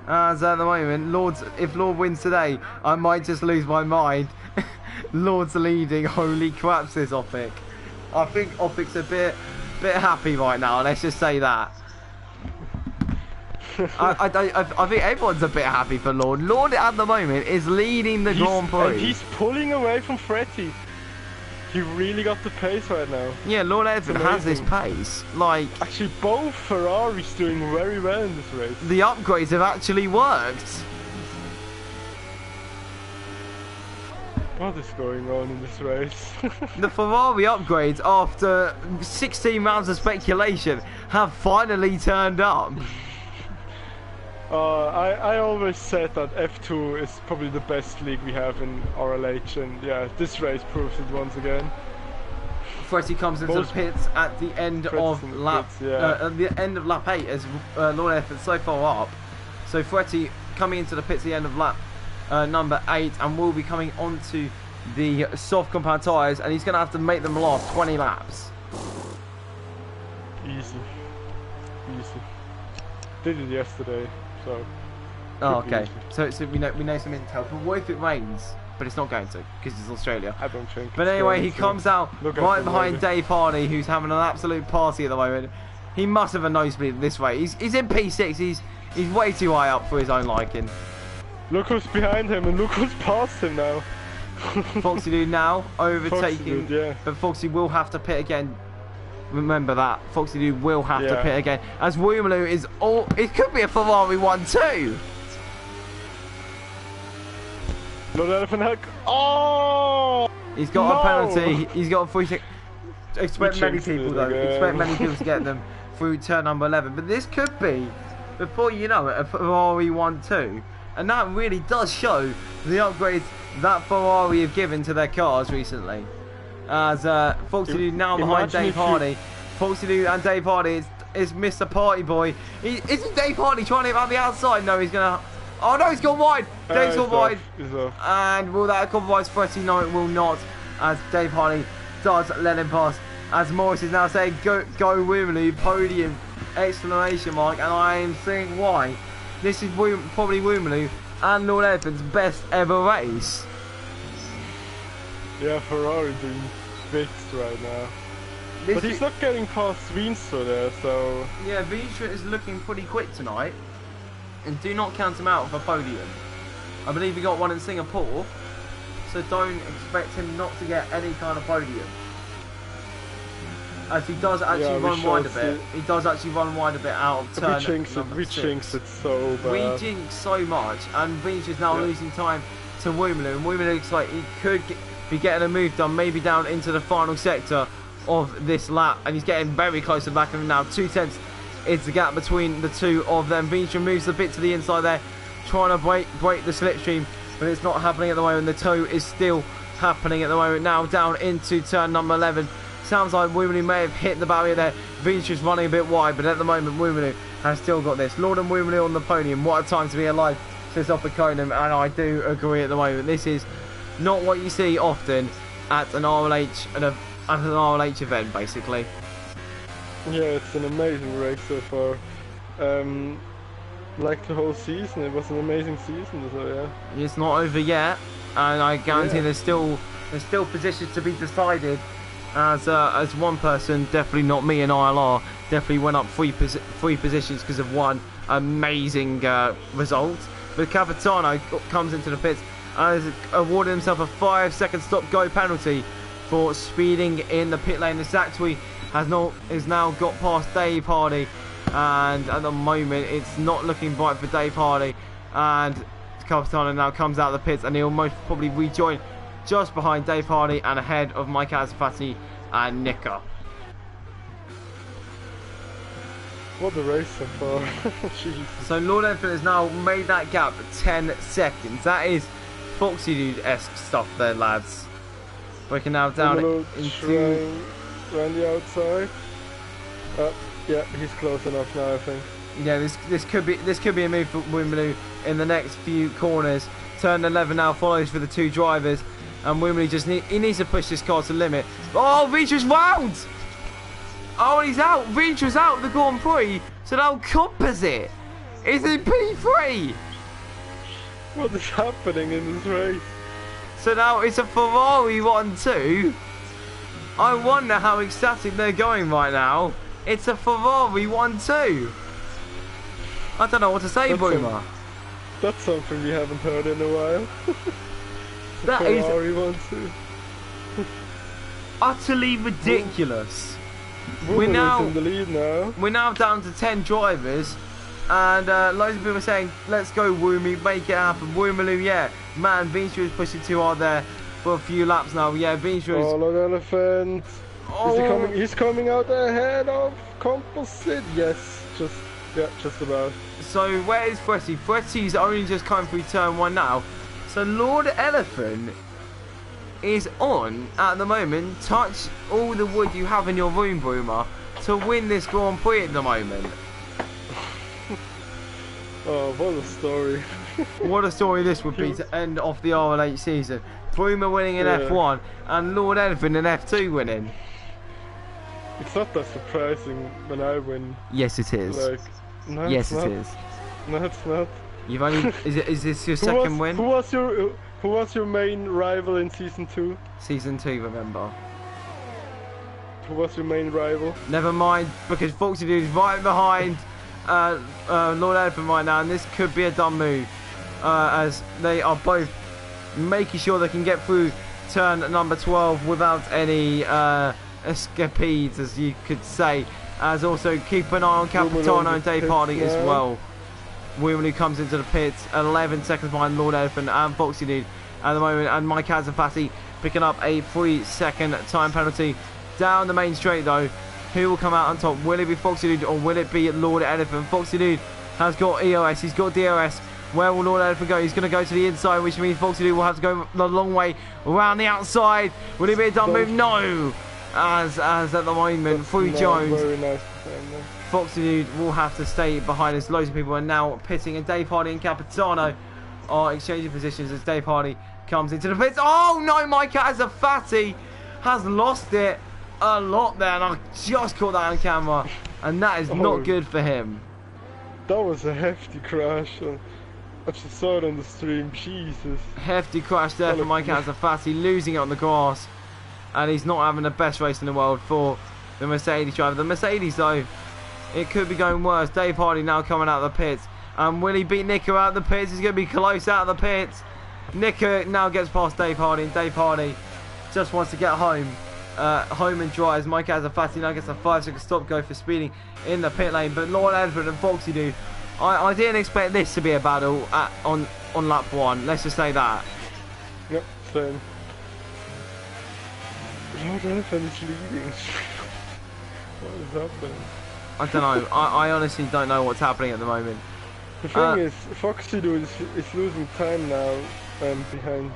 As at the moment, if Lord wins today, I might just lose my mind. Lord's leading. Holy crap, says Ophic. I think Ophic's a bit happy right now. Let's just say that. I think everyone's a bit happy for Lord. Lord at the moment is leading the Grand Prix. And he's pulling away from Fretty. He really got the pace right now. Yeah, Lord Elephant has this pace. Like, actually, both Ferraris doing very well in this race. The upgrades have actually worked. What is going on in this race? The Ferrari upgrades, after 16 rounds of speculation, have finally turned up. I always said that F2 is probably the best league we have in RLH, and yeah, this race proves it once again. Fretty comes into the pits at the end of lap at the end of lap 8 as Lord Elephant so far up. So Fretty coming into the pits at the end of lap number 8, and will be coming onto the soft compound tyres, and he's going to have to make them last 20 laps. Easy. Did it yesterday, so. Oh, okay. So we know some intel. But what if it rains? But it's not going to, because it's Australia. I don't think. But anyway, he comes out right behind Dave Hardy, who's having an absolute party at the moment. He must have a nosebleed this way. He's in P6. He's way too high up for his own liking. Look who's behind him, and look who's past him now. Foxy Dude now overtaking, yeah. but Foxy will have to pit again. Remember that Foxy Dude will have to pit again, as Woomaloo is all. It could be a Ferrari 1-2. Not Elephant Hack. Oh! He's got a penalty. He's got a free tick. Expect many people though. Expect many people to get them through turn number 11. But this could be, before you know it, a Ferrari 1-2. And that really does show the upgrades that Ferrari have given to their cars recently. As Foxy Dude now behind Dave Hardy. Foxy Dude and Dave Hardy is Mr. Party Boy. Isn't Dave Hardy trying to hit on the outside? No, he's going to... Oh no, he's gone wide. Dave's gone wide. And will that compromise Fretty? No, it will not. As Dave Hardy does let him pass. As Morris is now saying, go Woomaloo, podium, exclamation mark. And I am seeing why. This is probably Woomaloo and Lord Elephant's best ever race. Yeah, Ferrari doing bits right now. But he's not getting past Veenstra there, so... Yeah, Veenstra is looking pretty quick tonight. And do not count him out for podium. I believe he got one in Singapore, so don't expect him not to get any kind of podium. As he does actually run wide a bit. He does actually run wide a bit out of turn we jinx it so bad. We jinx so much, and Veach is now losing time to Woomaloo. And Woomaloo looks like he could be getting a move done, maybe down into the final sector of this lap. And he's getting very close to the back of him now. 2/10 is the gap between the two of them. Veach moves a bit to the inside there, trying to break the slipstream, but it's not happening at the moment. The toe is still happening at the moment. Now down into turn number 11. Sounds like Woomaloo may have hit the barrier there. Veach is running a bit wide, but at the moment Woomaloo has still got this. Lord and Woomaloo on the podium. What a time to be alive, says Oppenheim, and I do agree at the moment. This is not what you see often at an RLH event, basically. Yeah, it's an amazing race so far. Like the whole season, it was an amazing season. So yeah, it's not over yet, and I guarantee there's still positions to be decided. As one person, definitely not me and ILR, definitely went up three positions because of one amazing result. But Capitano comes into the pits and has awarded himself a 5-second stop-go penalty for speeding in the pit lane. This actually has now got past Dave Hardy, and at the moment it's not looking bright for Dave Hardy. And Capitano now comes out of the pits, and he'll most probably rejoin just behind Dave Hardy and ahead of Mike Azafati and Nika. What a race so far. So Lord Elephant has now made that gap 10 seconds. That is Foxy Dude-esque stuff there, lads. Breaking now down into... around the outside. Yeah, he's close enough now, I think. Yeah, this could be a move for Woomaloo in the next few corners. Turn 11 now follows for the two drivers, and Woomaloo needs to push this car to limit. Oh, Venture's round! Oh, he's out. Venture's out the Grand Prix, so now Composite is in P3. What is happening in this race? So now it's a Ferrari 1-2. I wonder how ecstatic they're going right now. It's a Ferrari 1-2. I don't know what to say, Boomer. That's something we haven't heard in a while. That Ferrari is 1-2. utterly ridiculous. We're now in the lead now. We're now down to 10 drivers, and loads of people are saying, "Let's go, Woomy, make it happen." Woomaloo, yeah, man, Veenstra is pushing too hard there for a few laps now. Yeah, Veenstra is... Oh, Lord Elephant. Oh. Is he coming? He's coming out ahead of Composite. Yes, just about. So where is Fretty? Fretty's only just come through turn 1 now. So Lord Elephant is on at the moment. Touch all the wood you have in your room, Boomer, to win this Grand Prix at the moment. Oh, what a story. What a story this would be to end off the RLH season. Boomer winning in F1 and Lord Elephant in F2 winning. It's not that surprising when I win. Yes, it is. Like, no, yes, it's it not. is. No, it's not. You've only is this your second win? Who was your main rival in season 2? Season 2, remember? Who was your main rival? Never mind, because Foxy Dude is right behind Lord Elephant right now, and this could be a dumb move, as they are both making sure they can get through turn number 12 without any escapades, as you could say. As also keep an eye on Capitano and Dave Hardy as well. Wimley comes into the pits, 11 seconds behind Lord Elephant and Foxy Dude at the moment, and Mike Azafati picking up a 3-second time penalty down the main straight though. Who will come out on top? Will it be Foxy Dude or will it be Lord Elephant? Foxy Dude has got EOS, he's got DRS. Where will Lord Elephant go? He's going to go to the inside, which means Foxy Dude will have to go the long way around the outside. Will it be a dumb move? No! As at the moment, through Jones. Very nice. Foxy Dude will have to stay behind as loads of people are now pitting, and Dave Hardy and Capitano are exchanging positions as Dave Hardy comes into the pits. Oh no, Mike Azafati has lost it a lot there, and I just caught that on camera, and that is not good for him. That was a hefty crash. I just saw it on the stream. Jesus. Hefty crash there for Mike Azafati, losing it on the grass, and he's not having the best race in the world for the Mercedes driver. The Mercedes though, it could be going worse. Dave Hardy now coming out of the pits. And will he beat Nicker out of the pits? He's going to be close out of the pits. Nicker now gets past Dave Hardy. And Dave Hardy just wants to get home. Home and dry as Mike Azafati now gets a 5-second stop go for speeding in the pit lane. But Lord Edward and Foxy Dude, I didn't expect this to be a battle on lap 1. Let's just say that. Yep, same. Lord Elephant is leading. What is happening? I don't know. I honestly don't know what's happening at the moment. The thing is, Foxy Dude is losing time now behind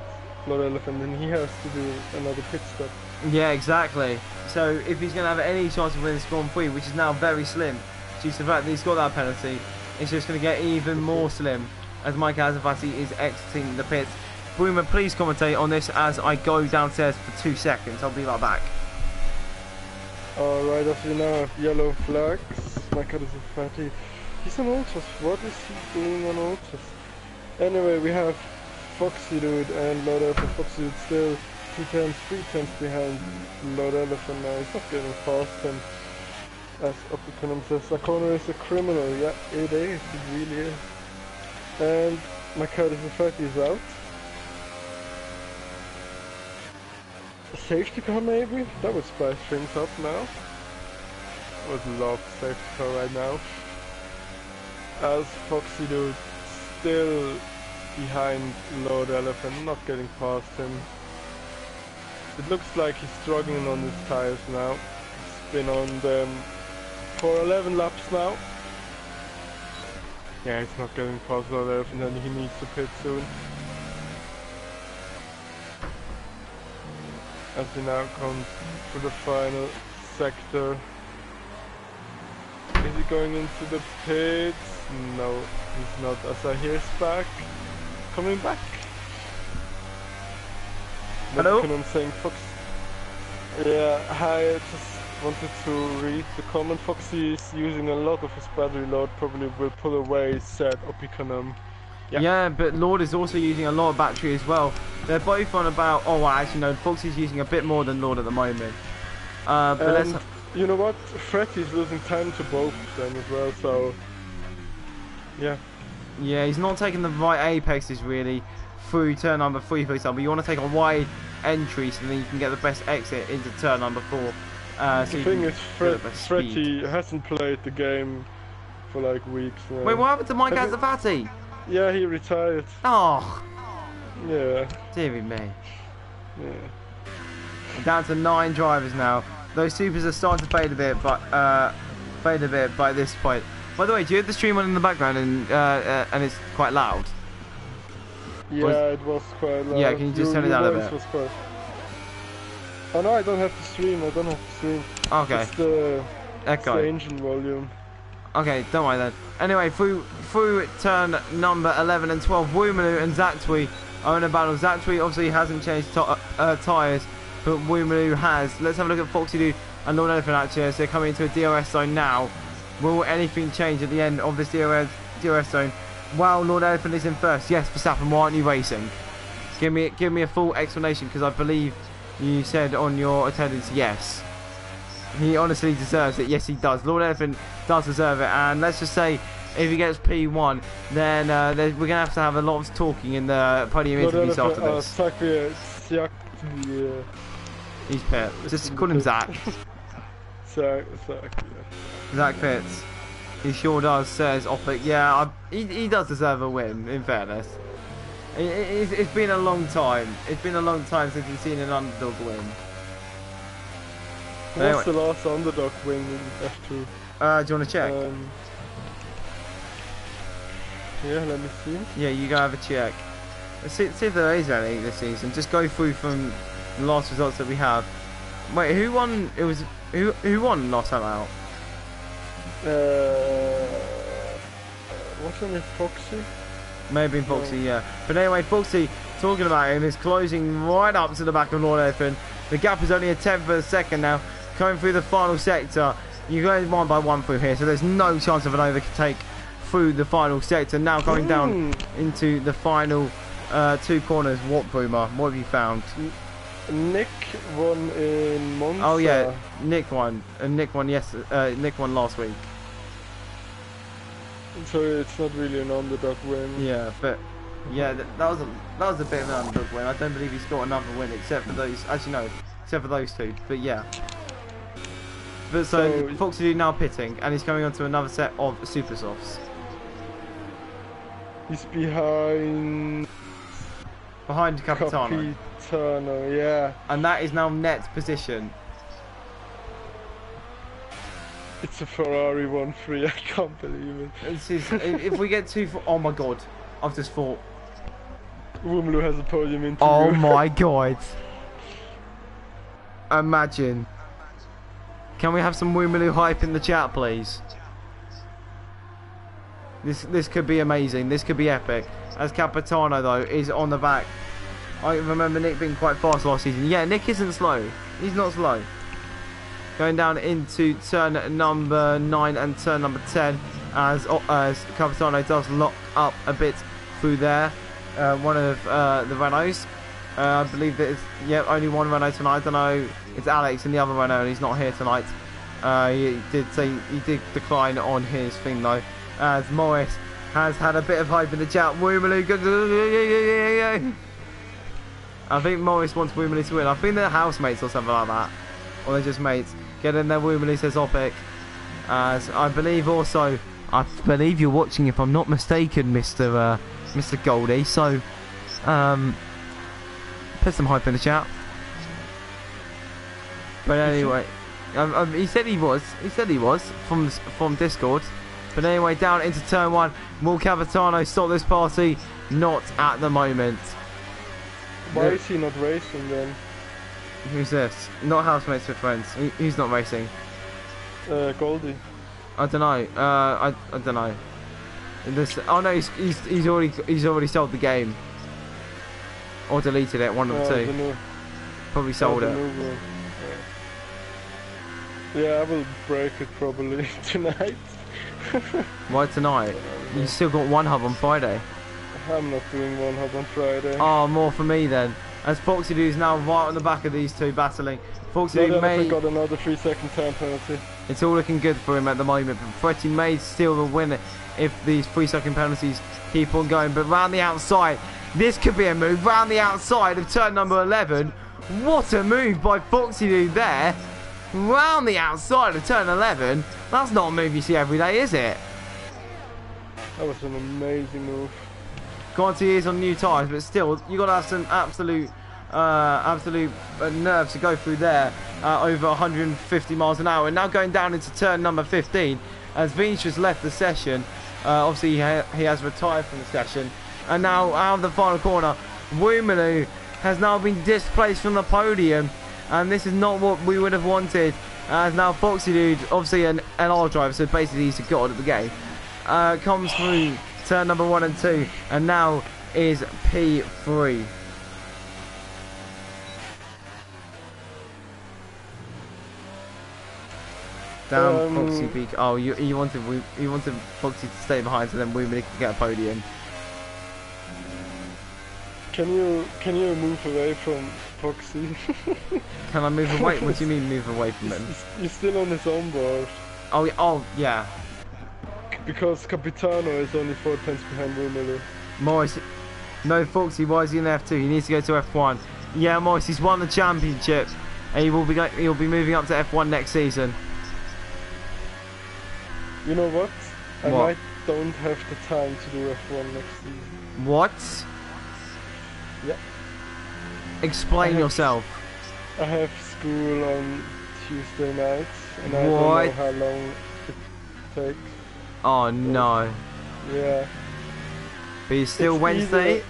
Lord Elephant, and he has to do another pit stop. Yeah, exactly. So if he's going to have any chance of winning this Grand Prix, which is now very slim, due to the fact that he's got that penalty, it's just going to get even more slim as Mike Azafati is exiting the pits. Boomer, please commentate on this as I go downstairs for 2 seconds. I'll be right back. Alright, as we now have yellow flags. Mike Azafati. He's on ultras. What is he doing on ultras? Anyway, we have Foxy Dude and Lord Elephant. Foxy Dude still 3 tenths behind Lord Elephant now. He's not getting past him. As Opticonum says, Sakona is a criminal. Yeah, it is. It really is. And Mike Azafati is out. A safety car maybe? That would spice things up now. I would love safety car right now. As Foxy Dude still behind Lord Elephant, not getting past him. It looks like he's struggling on his tires now. He's been on them for 11 laps now. Yeah, he's not getting past Lord Elephant and he needs to pit soon. As he now comes to the final sector. Is he going into the pits? No, he's not. As I hear back. Coming back. Hello? I'm saying Fox. Yeah, hi, I just wanted to read the comment. Foxy is using a lot of his battery load, probably will pull away, said Opicanum. Yeah, but Lord is also using a lot of battery as well. They're both on about... Oh, well, actually, no, Foxy's using a bit more than Lord at the moment. But let's... You know what? Freddy's losing time to both of them as well, so... Yeah. Yeah, he's not taking the right apexes, really, through turn number 3, for example. You want to take a wide entry so then you can get the best exit into turn number 4. The thing is, Freddy hasn't played the game for like weeks now. Wait, what happened to Mike Azafati? Yeah, he retired. Oh. Yeah. Deary me. Yeah. Down to 9 drivers now. Those supers are starting to fade a bit, but by this point. By the way, do you have the stream on in the background and it's quite loud? Yeah, it was quite loud. Yeah, can you just turn it down a bit? Was quite... Oh no, I don't have to stream. I don't have to stream. Okay. It's the echo. engine volume. Okay, don't worry then. Anyway, through turn number 11 and 12, Woomaloo and Zaktwi are in a battle. Zaktwi obviously hasn't changed tyres, but Woomaloo has. Let's have a look at Foxy Dude and Lord Elephant actually as they're coming into a DRS zone now. Will anything change at the end of this DRS zone? Well, Lord Elephant is in first. Yes, Verstappen, why aren't you racing? Give me a full explanation, because I believe you said on your attendance yes. He honestly deserves it. Yes, he does. Lord Elephant does deserve it. And let's just say, if he gets P1, then we're going to have a lot of talking in the podium interviews after this. He's Pit. Just call him Zach. Zach, Zach Pitts. He sure does, says Oppic. Yeah, he does deserve a win, in fairness. It's been a long time. It's been a long time since we've seen an underdog win. What's the last underdog win in F2? Do you want to check? Yeah, let me see. Yeah, you go have a check. See if there is any this season. Just go through from the last results that we have. Wait, who won? It was who won last time out? What's her name? Foxy? Maybe Foxy, yeah. But anyway, Foxy, talking about him, is closing right up to the back of Lord Elephant. The gap is only a tenth of a second now. Going through the final sector, you're going 1 by 1 through here, so there's no chance of an overtake through the final sector. Now going down into the final 2 corners. What, Boomer? What have you found? Nick won in Monza. Oh yeah, Nick won. Nick won last week. So it's not really an underdog win. Yeah, but yeah, that was a bit of an underdog win. I don't believe he's got another win except for those. Actually, no, except for those 2. But yeah. But so Foxy Dude now pitting, and he's coming on to another set of super softs. He's behind Capitano. Capitano, yeah. And that is now net position. It's a Ferrari 1-3, I can't believe it. This is, if we get 2 for, oh my god, I've just thought. Woomaloo has a podium interview. Oh my god. Imagine. Can we have some Woomaloo hype in the chat, please? This could be amazing. This could be epic. As Capitano, though, is on the back. I remember Nick being quite fast last season. Yeah, Nick isn't slow. He's not slow. Going down into turn number 9 and turn number 10 as Capitano does lock up a bit through there. One of the Renaults. I believe that it's only one Renault tonight. I don't know. It's Alex in the other Renault, and he's not here tonight. He did decline on his thing though. As Morris has had a bit of hype in the chat. Woomaloo. I think Morris wants Woomaloo to win. I think they're housemates or something like that, or they're just mates. Get in there, Woomaloo, says Oppic. As I believe also, I believe you're watching, if I'm not mistaken, Mr. Goldie. So, put some hype in the chat. But anyway, he said he was. He said he was from Discord. But anyway, down into turn 1. Will Capitano stop this party? Not at the moment. Why is he not racing then? Who's this? Not housemates with friends. Who's not racing? Goldie. I don't know. I don't know. Oh no, he's already sold the game. Or deleted it. One of the 2. Probably sold it. Yeah, I will break it probably tonight. Why tonight? You still got one hub on Friday. I'm not doing one hub on Friday. Oh, more for me then. As Foxy Dude is now right on the back of these 2 battling. Foxy Dude may got another 3-second time penalty. It's all looking good for him at the moment, but Freddie may steal the win if these 3-second penalties keep on going. But round the outside, this could be a move. Round the outside of turn number 11. What a move by Foxy Dude there. Round the outside of turn 11. That's not a move you see every day, is it? That was an amazing move. Granted, he is on new tyres, but still, you got to have some absolute nerve to go through there over 150 miles an hour. And now going down into turn number 15, as Vince just left the session. Obviously, he has retired from the session. And now out of the final corner, Woomaloo has now been displaced from the podium. And this is not what we would have wanted. As now Foxy Dude, obviously an LR driver, so basically he's a god at the game, comes through turn number 1 and 2, and now is P3. Down Foxy Peak. Oh, you wanted Foxy to stay behind, so then we could get a podium. Can you move away from Foxy? Can I move away? What do you mean move away from him? You're still on his own board. Oh yeah. Because Capitano is only 4 tenths behind Rumelu. Morris, no Foxy. Why is he in F2? He needs to go to F1. Yeah, Morris, he's won the championship, and he'll be moving up to F1 next season. You know what? I What? might don't have the time to do F1 next season. What? Yeah. Explain yourself. I have school on Tuesday nights, and I What? don't know how long it takes. Oh no. Yeah. But it's still It's Wednesday?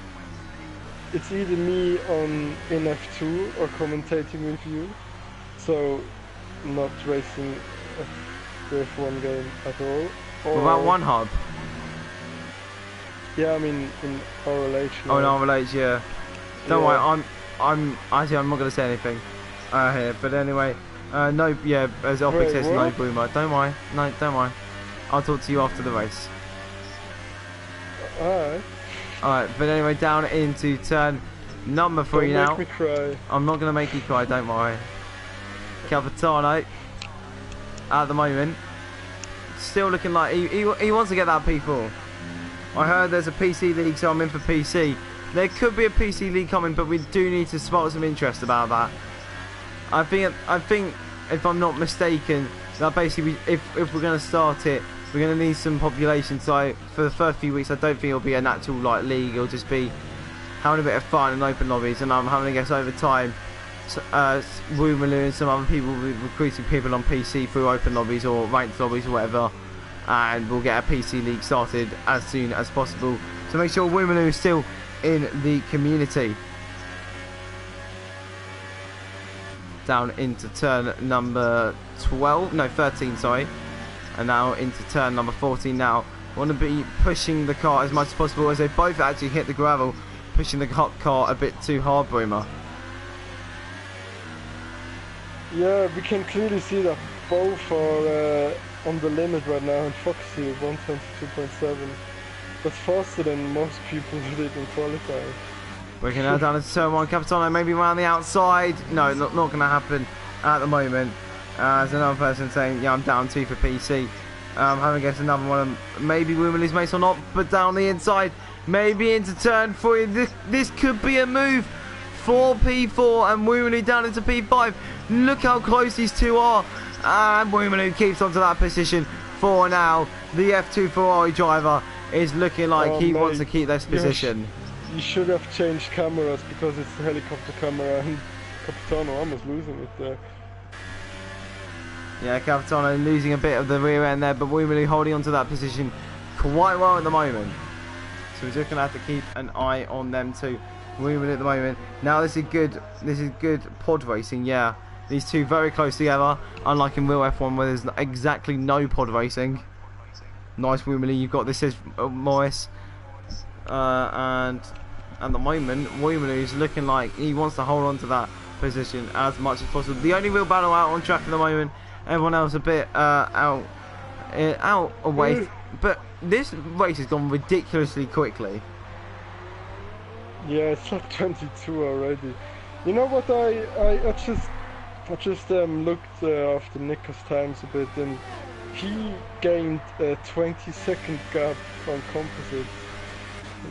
It's either me in F2 or commentating with you, so not racing the F1 game at all. What Or, about one hub? Yeah, I mean in RLH. Oh, now. no, RLH, yeah. Don't Yeah. worry, I'm not gonna say anything here. But anyway, no, yeah, as Optic Wait, says, what? no boomer. Don't worry, no, don't worry. I'll talk to you after the race. Alright. Alright, but anyway, down into turn number 3 Don't now. make me cry. I'm not gonna make you cry, don't worry. Capitano, at the moment, still looking like he wants to get that P4. I heard there's a PC league, so I'm in for PC. There could be a PC league coming, but we do need to spark some interest about that. I think if I'm not mistaken, that basically if we're going to start it, we're going to need some population. So for the first few weeks, I don't think it'll be an actual like league. It'll just be having a bit of fun and open lobbies, and I'm having to guess over time. Rumelu and some other people will be recruiting people on PC through open lobbies or ranked lobbies or whatever, and we'll get a PC league started as soon as possible. So make sure Rumelu is still in the community. Down into turn number 13, sorry, and now into turn number 14 now. Want to be pushing the car as much as possible, as they both actually hit the gravel, pushing the car a bit too hard, Boomer. Yeah, we can clearly see that both are on the limit right now, and Foxy 122.7. That's faster than most people did in qualifying. We're going to down into turn 1. Capitano maybe around the outside. No, not going to happen at the moment. There's another person saying, yeah, I'm down 2 for PC. Having guessed another one, maybe Wimbledon's mace or not, but down the inside, maybe into turn 3. This could be a move for P4, and Wimbledon down into P5. Look how close these two are, and Wimbledon keeps onto that position for now. The F2 Ferrari driver is looking like he wants to keep this position. You should have changed cameras, because it's the helicopter camera, and Capitano almost losing it there. Yeah, Capitano losing a bit of the rear end there, but Wimbledon holding onto that position quite well at the moment. So we're just going to have to keep an eye on them too. Wimbledon at the moment. Now this is good pod racing, yeah. These two very close together, unlike in real F1 where there's exactly no pod racing. Nice Wimbledon, you've got this, says Morris. And at the moment, Wimbledon is looking like he wants to hold on to that position as much as possible. The only real battle out on track at the moment, everyone else a bit out away. But this race has gone ridiculously quickly. Yeah, it's like 22 already. You know what? I just looked after Nico's times a bit, and he gained a 20-second gap on composite.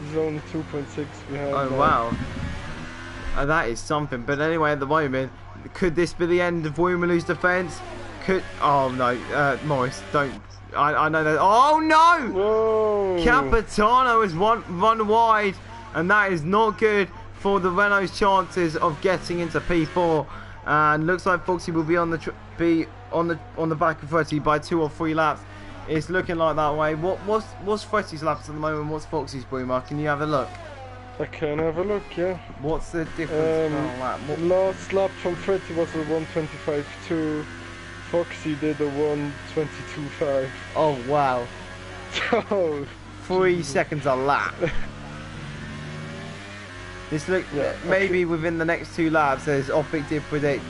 He's only 2.6 behind. Oh now. wow, that is something. But anyway, at the moment, could this be the end of Wimbledon's defence? Oh no, Morris, don't. I know that. Oh no! Whoa. Capitano has run wide, and that is not good for the Renault's chances of getting into P4. And looks like Foxy will be on the back of Fretty by 2 or 3 laps. It's looking like that way. What's Fretty's laps at the moment? What's Foxy's, Boomer? Can you have a look? I can have a look, yeah. What's the difference? Last lap from Fretty was a 125.2, Foxy did a 1:22.5. Oh wow. Oh, 3 seconds a lap. This look maybe within the next 2 laps, as Optic did predict,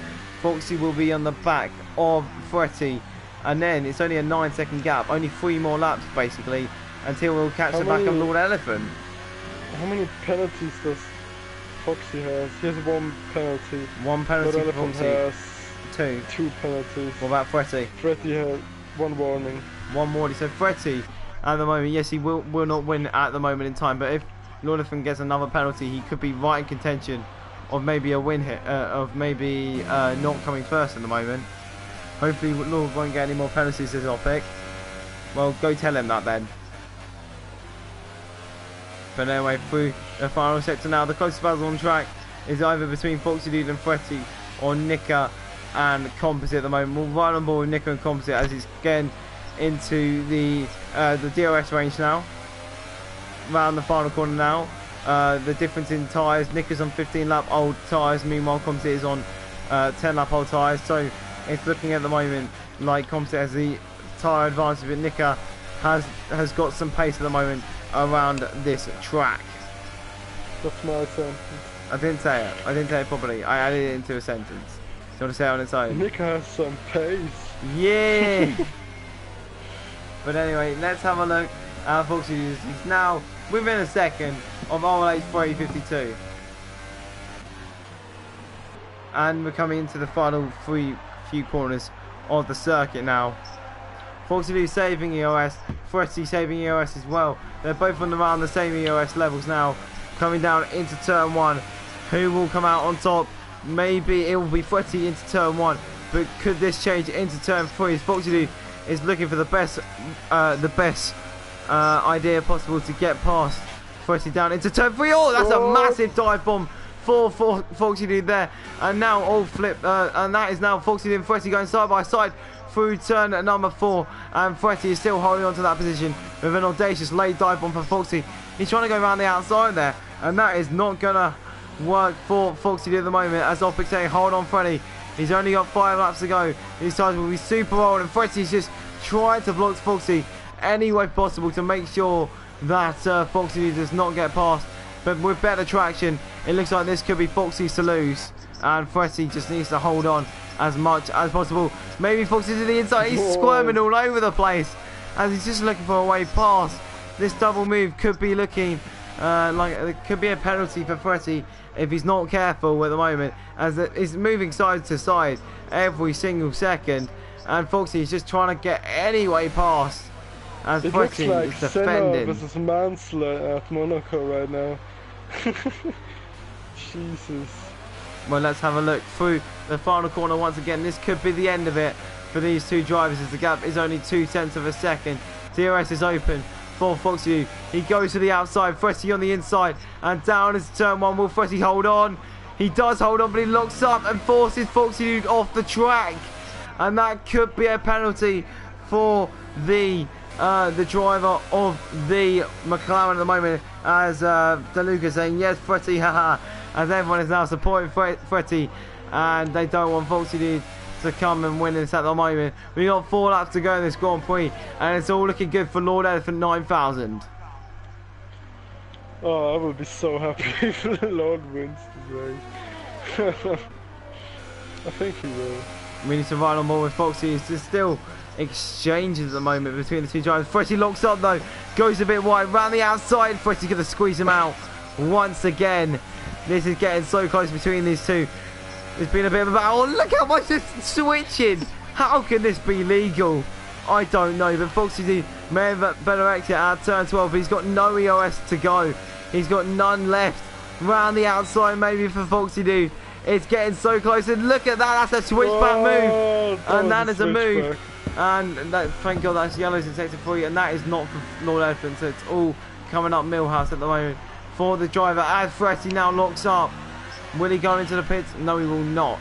Foxy will be on the back of Fretty, and then it's only a 9-second gap, only 3 more laps basically, until we'll catch the back of Lord Elephant. How many penalties does Foxy has? He has 1 penalty. 1 penalty Lord for Elephant Foxy. has 2 penalties. What about Fretty? Fretty has 1 warning. 1 more. So Fretty, at the moment, yes, he will not win at the moment in time, but if Lord Elephant gets another penalty, he could be right in contention of maybe a win hit, of maybe not coming first at the moment. Hopefully Lord won't get any more penalties as our pick. Well, go tell him that then. But anyway, through the final sector now, the closest battle on track is either between Foxy Dude and Fretty, or Nika and Composite at the moment. We'll ride on board with Nika and Composite as it's getting into the DRS range now. Round the final corner now. The difference in tyres, Nika's on 15 lap old tyres, meanwhile Composite is on 10 lap old tyres. So it's looking at the moment like Composite has the tyre advantage, but Nika has got some pace at the moment around this track. That's my sentence. I didn't say it. I didn't say it properly. I added it into a sentence. Do you want to say it on its own? Nika has some pace. Yeah! But anyway, let's have a look at Foxy. He's now within a second of RLH 352. And we're coming into the final few corners of the circuit now. Foxy saving EOS, Fretty saving EOS as well. They're both on around the same EOS levels now. Coming down into turn 1. Who will come out on top? Maybe it will be Fretty into turn 1. But could this change into turn 3? As Foxy is looking for the best idea possible to get past Fretty down into turn 3. Oh, that's a massive dive bomb for Foxy Dude there. And now all flip, and that is now Foxy Dude and Fretty going side by side through turn number 4, and Fretty is still holding on to that position with an audacious late dive bomb for Foxy. He's trying to go around the outside there, and that is not gonna work for Foxy Dude at the moment, as Optic saying hold on Fretty. He's only got 5 laps to go. These tires will be super old, and Fretty's just trying to block Foxy any way possible to make sure that Foxy does not get past. But with better traction, it looks like this could be Foxy's to lose, and Fretty just needs to hold on as much as possible. Maybe Foxy's to the inside. He's squirming all over the place as he's just looking for a way past. This double move could be looking like it could be a penalty for Fretty if he's not careful at the moment, as it's moving side to side every single second, and Foxy is just trying to get any way past as Fretty like is defending. This is Mansler at Monaco right now. Jesus. Well, let's have a look through the final corner once again. This could be the end of it for these two drivers, as the gap is only 0.2 of a second. DRS is open for Foxy. He goes to the outside, Fretty on the inside, and down into turn 1. Will Fretty hold on? He does hold on, but he locks up and forces Foxy off the track, and that could be a penalty for the driver of the McLaren at the moment, as DeLuca saying yes Fretty, haha, as everyone is now supporting Fretty, and they don't want Foxy to come and win this at the moment. We got 4 laps to go in this Grand Prix, and it's all looking good for Lord Elephant 9000. Oh, I would be so happy if the Lord wins this race. I think he will. We need to ride on board with Foxy. It's just still exchanges at the moment between the two drivers. Fretty locks up though, goes a bit wide, round the outside. Fretty's going to squeeze him out once again. This is getting so close between these two. It's been a bit of a battle. Oh, look how much it's switching. How can this be legal? I don't know, but Foxy may have better exit at turn 12, but he's got no EOS to go. He's got none left. Round the outside maybe for Foxy Dude. It's getting so close, and look at that, that's a switchback move. And that is a move. And that, thank God that's yellows in sector 3, and that is not for Lord Elephant, so it's all coming up Millhouse at the moment for the driver, as Fretty now locks up. Will he go into the pits? No, he will not.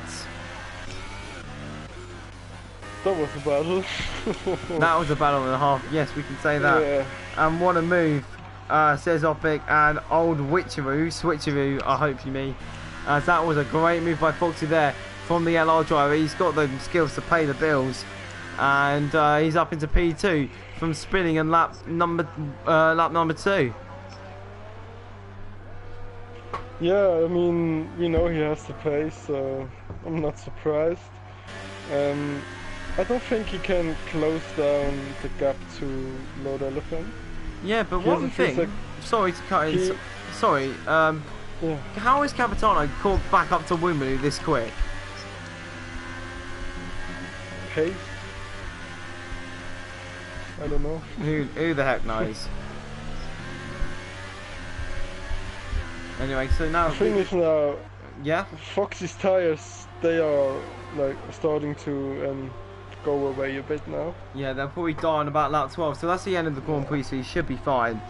That was a battle. That was a battle and a half, yes, we can say that. Yeah. And what a move, says Optic, and old Switcheroo, I hope you mean. As that was a great move by Foxy there from the LR driver. He's got the skills to pay the bills, and he's up into P2 from spinning in lap number 2. Yeah, I mean, we know he has to pay, so I'm not surprised. I don't think he can close down the gap to Lord Elephant. Yeah, but one thing, sorry to cut in, sorry, yeah. how is Capitano caught back up to Wimberley this quick? Pace? I don't know. Who the heck knows? Anyway, so now... The thing is now, yeah? Foxy's tires, they are like starting to go away a bit now. Yeah, they'll probably die on about lap 12, so that's the end of the Grand Prix, so he should be fine.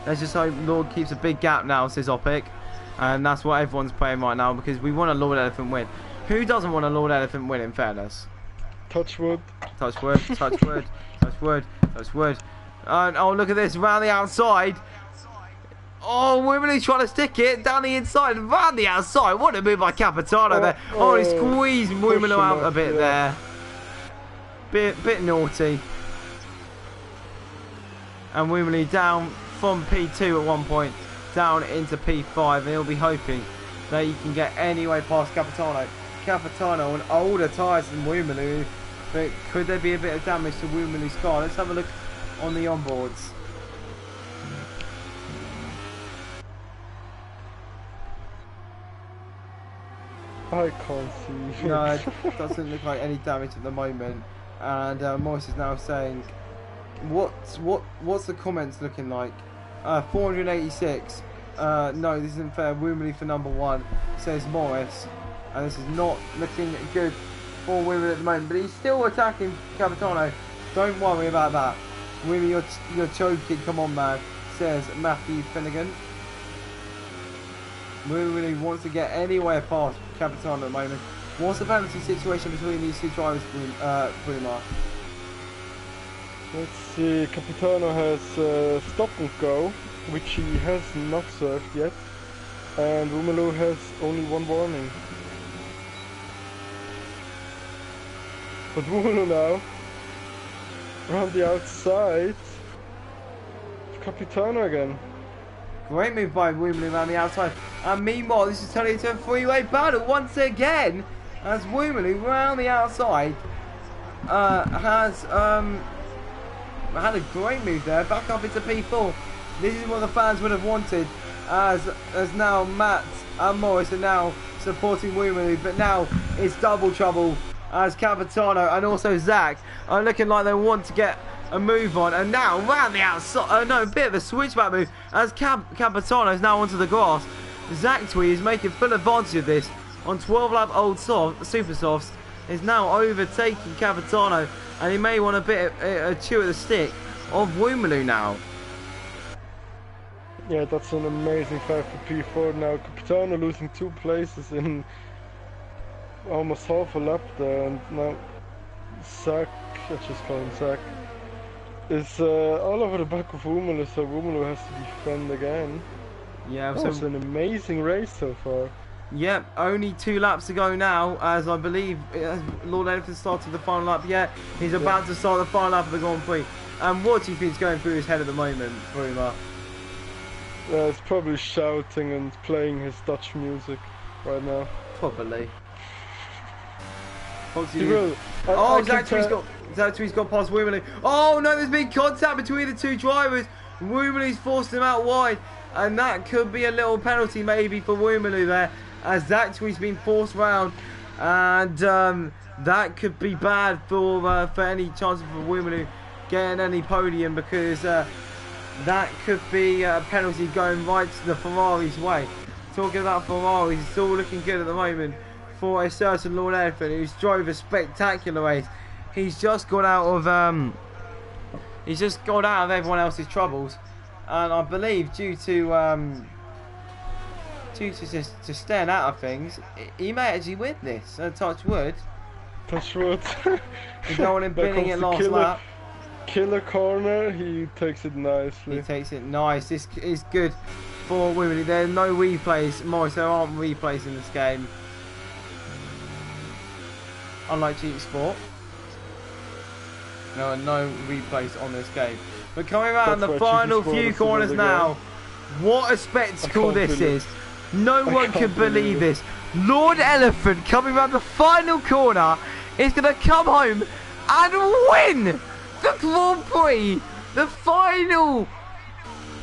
Let's just hope Lord keeps a big gap now, says Opic. And that's what everyone's playing right now, because we want a Lord Elephant win. Who doesn't want a Lord Elephant win, in fairness? Touch wood. Touch wood, touch wood, touch wood, touch wood. Oh, look at this, round the outside. Oh, Wimberley trying to stick it down the inside, round the outside. What a move by Capitano there. Oh, he squeezed Wimberley out a bit there. Bit naughty. And Wimberley down from P2 at one point, down into P5, and he'll be hoping that he can get any way past Capitano. Capitano on older tyres than Wimberley, but could there be a bit of damage to Wimberley's car? Let's have a look on the onboards. I can't see. No, it doesn't look like any damage at the moment. And Morris is now saying, what's the comments looking like? 486. No, this isn't fair. Wimberley for number 1, says Morris, and this is not looking good for Wimberley at the moment. But he's still attacking Capitano. Don't worry about that. Wimberley, you're choking. Come on, man, says Matthew Finnegan. Wimberley wants to get anywhere past Capitano at the moment. What's the penalty situation between these two drivers, Bruma? Let's see, Capitano has stop and go, which he has not served yet, and Wimberley has only 1 warning. But Wimberley now, around the outside, Capitano again. Great move by Wimberley around the outside. And meanwhile, this is turning into a three-way battle once again, as Wimberley round the outside has had a great move there, back up into P4. This is what the fans would have wanted, as now Matt and Morris are now supporting Wimberley, but now it's double trouble as Capitano and also Zach are looking like they want to get a move on, and now round the outside, no, a bit of a switchback move as Capitano is now onto the grass. Zach Twee is making full advantage of this on 12 lap old super softs, is now overtaking Capitano, and he may want a bit of a chew at the stick of Wimberley now. Yeah, that's an amazing fight for P4 now. Capitano losing 2 places in almost half a lap there, and now Zach, let's just call him Zach, is all over the back of Wimberley, so Wimberley has to defend again. Yeah, that was an amazing race so far. Yep, only 2 laps to go now, as I believe Lord Elephant started the final lap. Yeah, he's about to start the final lap of the Grand Prix. And what do you think is going through his head at the moment, Bruma? He's probably shouting and playing his Dutch music right now. Probably. He will. Oh, Zach Twee's got past Wimberley. Oh no, there's been contact between the 2 drivers. Wimberley's forced him out wide, and that could be a little penalty maybe for Wimberley there, as Zach Twee's been forced round, and that could be bad for any chance of Wimberley getting any podium, because that could be a penalty going right to the Ferrari's way. Talking about Ferraris, it's all looking good at the moment for a certain Lord Elephant who's drove a spectacular race. He's just got out of everyone else's troubles, and I believe due to just staying out of things, he may actually win this. Touch wood. Touch wood. You don't want him winning it last lap. Killer corner, he takes it nicely. He takes it nice. This is good for Wimberley. There are no replays, Morris. There aren't replays in this game. unlike Cheap Sport. No replays on this game. But coming around the final few corners now, what a spectacle this is. No one can believe this. Lord Elephant coming around the final corner is going to come home and win the Grand Prix. The final,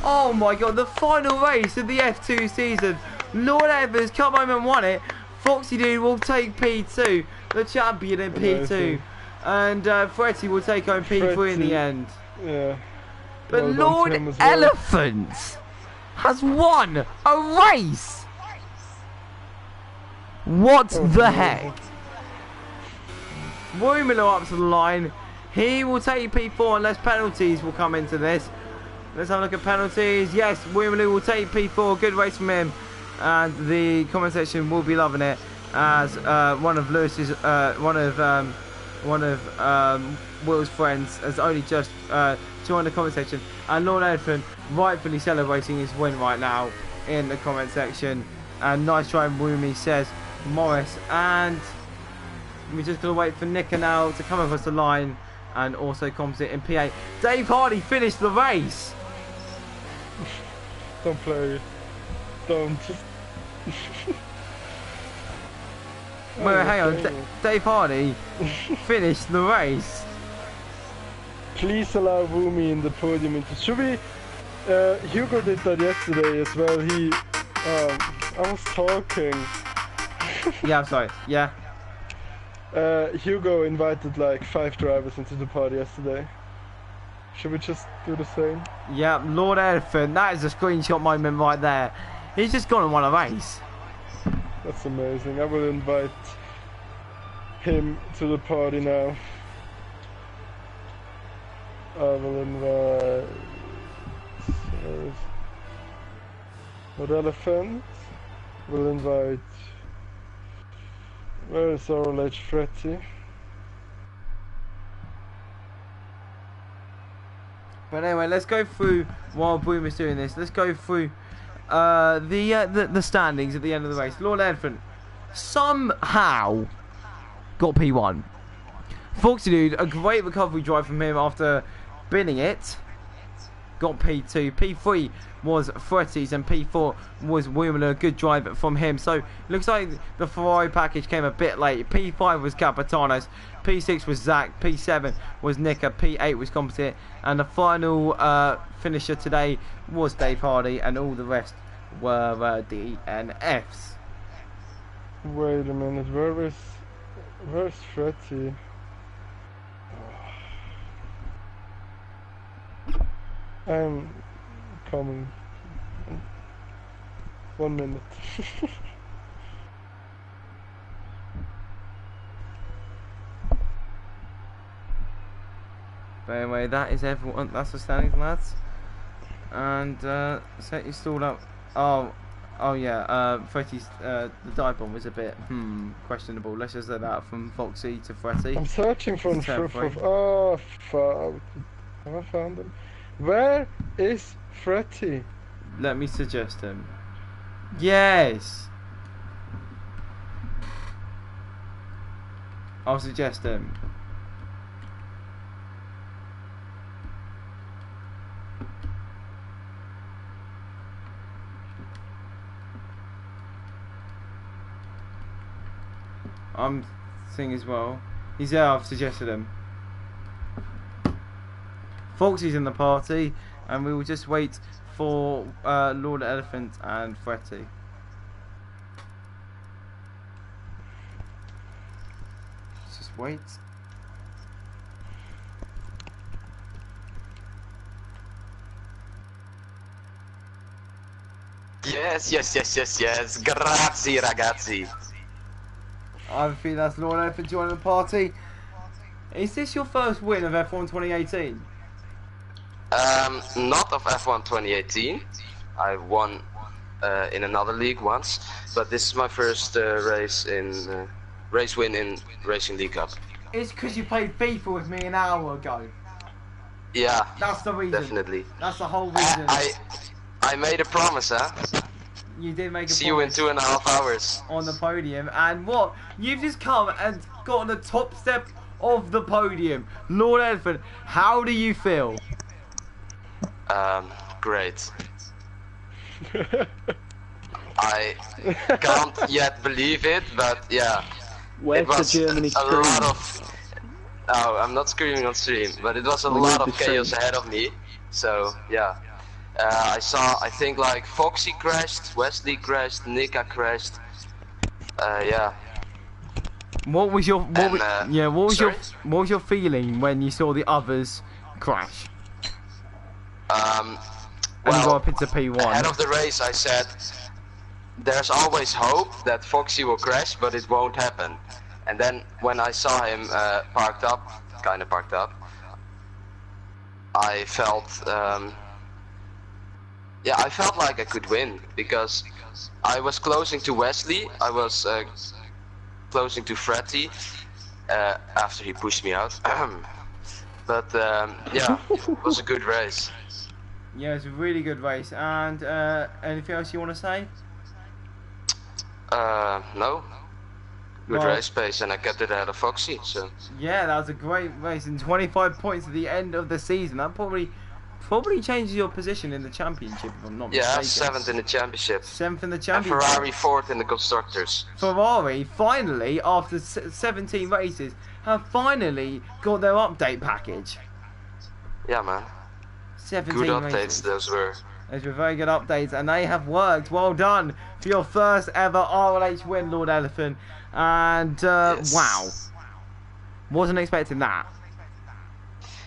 oh my god, the final race of the F2 season. Lord Elephant's come home and won it. Foxy Dude will take P2, the champion in P2. And Fretty will take home P3 in the end. Yeah. But Lord Elephant has won a race! What the heck? William Miller up to the line. He will take P4 unless penalties will come into this. Let's have a look at penalties. Yes, William Miller will take P4. Good race from him. And the comment section will be loving it as one of Lewis's, one of Will's friends has only just joined the comment section, and Lord Elephant rightfully celebrating his win right now in the comment section. And nice try, Woomy, says Morris. And we're just gonna wait for Nicker now to come across the line and also composite in P8. Dave Hardy finished the race. Don't play. Don't. Well, hang on, Dave Hardy finished the race. Please allow Woomy in the podium. Should we? Hugo did that yesterday as well. I was talking. Yeah, I'm sorry. Yeah. Hugo invited like 5 drivers into the party yesterday. Should we just do the same? Yeah, Lord Elephant, that is a screenshot moment right there. He's just gone and won a race. That's amazing. I will invite him to the party now. I will invite Lord Elephant. We'll invite. Where is RLH Fretty? But anyway, let's go through while Boom is doing this. Let's go through the standings at the end of the race. Lord Elephant somehow got P1. Foxy Dude, a great recovery drive from him after binning it. Got P2. P3 was Fretty's and P4 was William. A good drive from him. So looks like the Ferrari package came a bit late. P5 was Capitano's. P6 was Zach. P7 was Nicker. P8 was Composite. And the final finisher today was Dave Hardy. And all the rest were DNFs. Wait a minute. Where's Fretty? I'm coming. 1 minute. But anyway, that is everyone. That's the standings, lads. And set your stall up. Oh yeah. Fretty's the dive bomb was a bit questionable. Let's just say that from Foxy to Fretty. I'm searching for oh fuck. Have I found him? Where is Fretty? Let me suggest him. Yes! I'll suggest him. I'm seeing as well. He's there, I've suggested him. Foxy's in the party, and we will just wait for Lord Elephant and Fretty. Let's just wait. Yes. Grazie, ragazzi. I think that's Lord Elephant joining the party. Is this your first win of F1 2018? Not of F1 2018. I won in another league once, but this is my first race win in Racing League Cup. It's because you played FIFA with me an hour ago. Yeah, that's the reason. Definitely. That's the whole reason. I made a promise, huh? You did make a See you in promise 2.5 hours. on the podium, and what? You've just come and got on the top step of the podium. Lord Elephant, how do you feel? Great. I can't yet believe it, but yeah. Where's It was the Germany a scream? lot of... Oh, I'm not screaming on stream, but it was a lot of chaos ahead of me. So, yeah. I think like Foxy crashed, Wesley crashed, Nika crashed. Yeah. What was your what was sorry? what was your feeling when you saw the others crash? And you got Well, up into P1. ahead of the race I said, there's always hope that Foxy will crash, but it won't happen. And then when I saw him kinda parked up, I felt, yeah, I felt like I could win, because I was closing to Wesley, I was closing to Fretty, after he pushed me out. But yeah, it was a good race. Yeah, it's a really good race. And anything else you want to say? No. Good Well, race pace, and I kept it out of Foxy, so... Yeah, that was a great race, and 25 points at the end of the season. That probably changes your position in the championship, if I'm not Yeah, mistaken. 7th in the championship. 7th in the And championship. Ferrari 4th in the constructors. Ferrari finally, after 17 races, have finally got their update package. Yeah, man. 17 Good updates races. those were. Those were very good updates, and they have worked. Well done for your first ever RLH win, Lord Elephant. And Yes. wow, wasn't expecting that.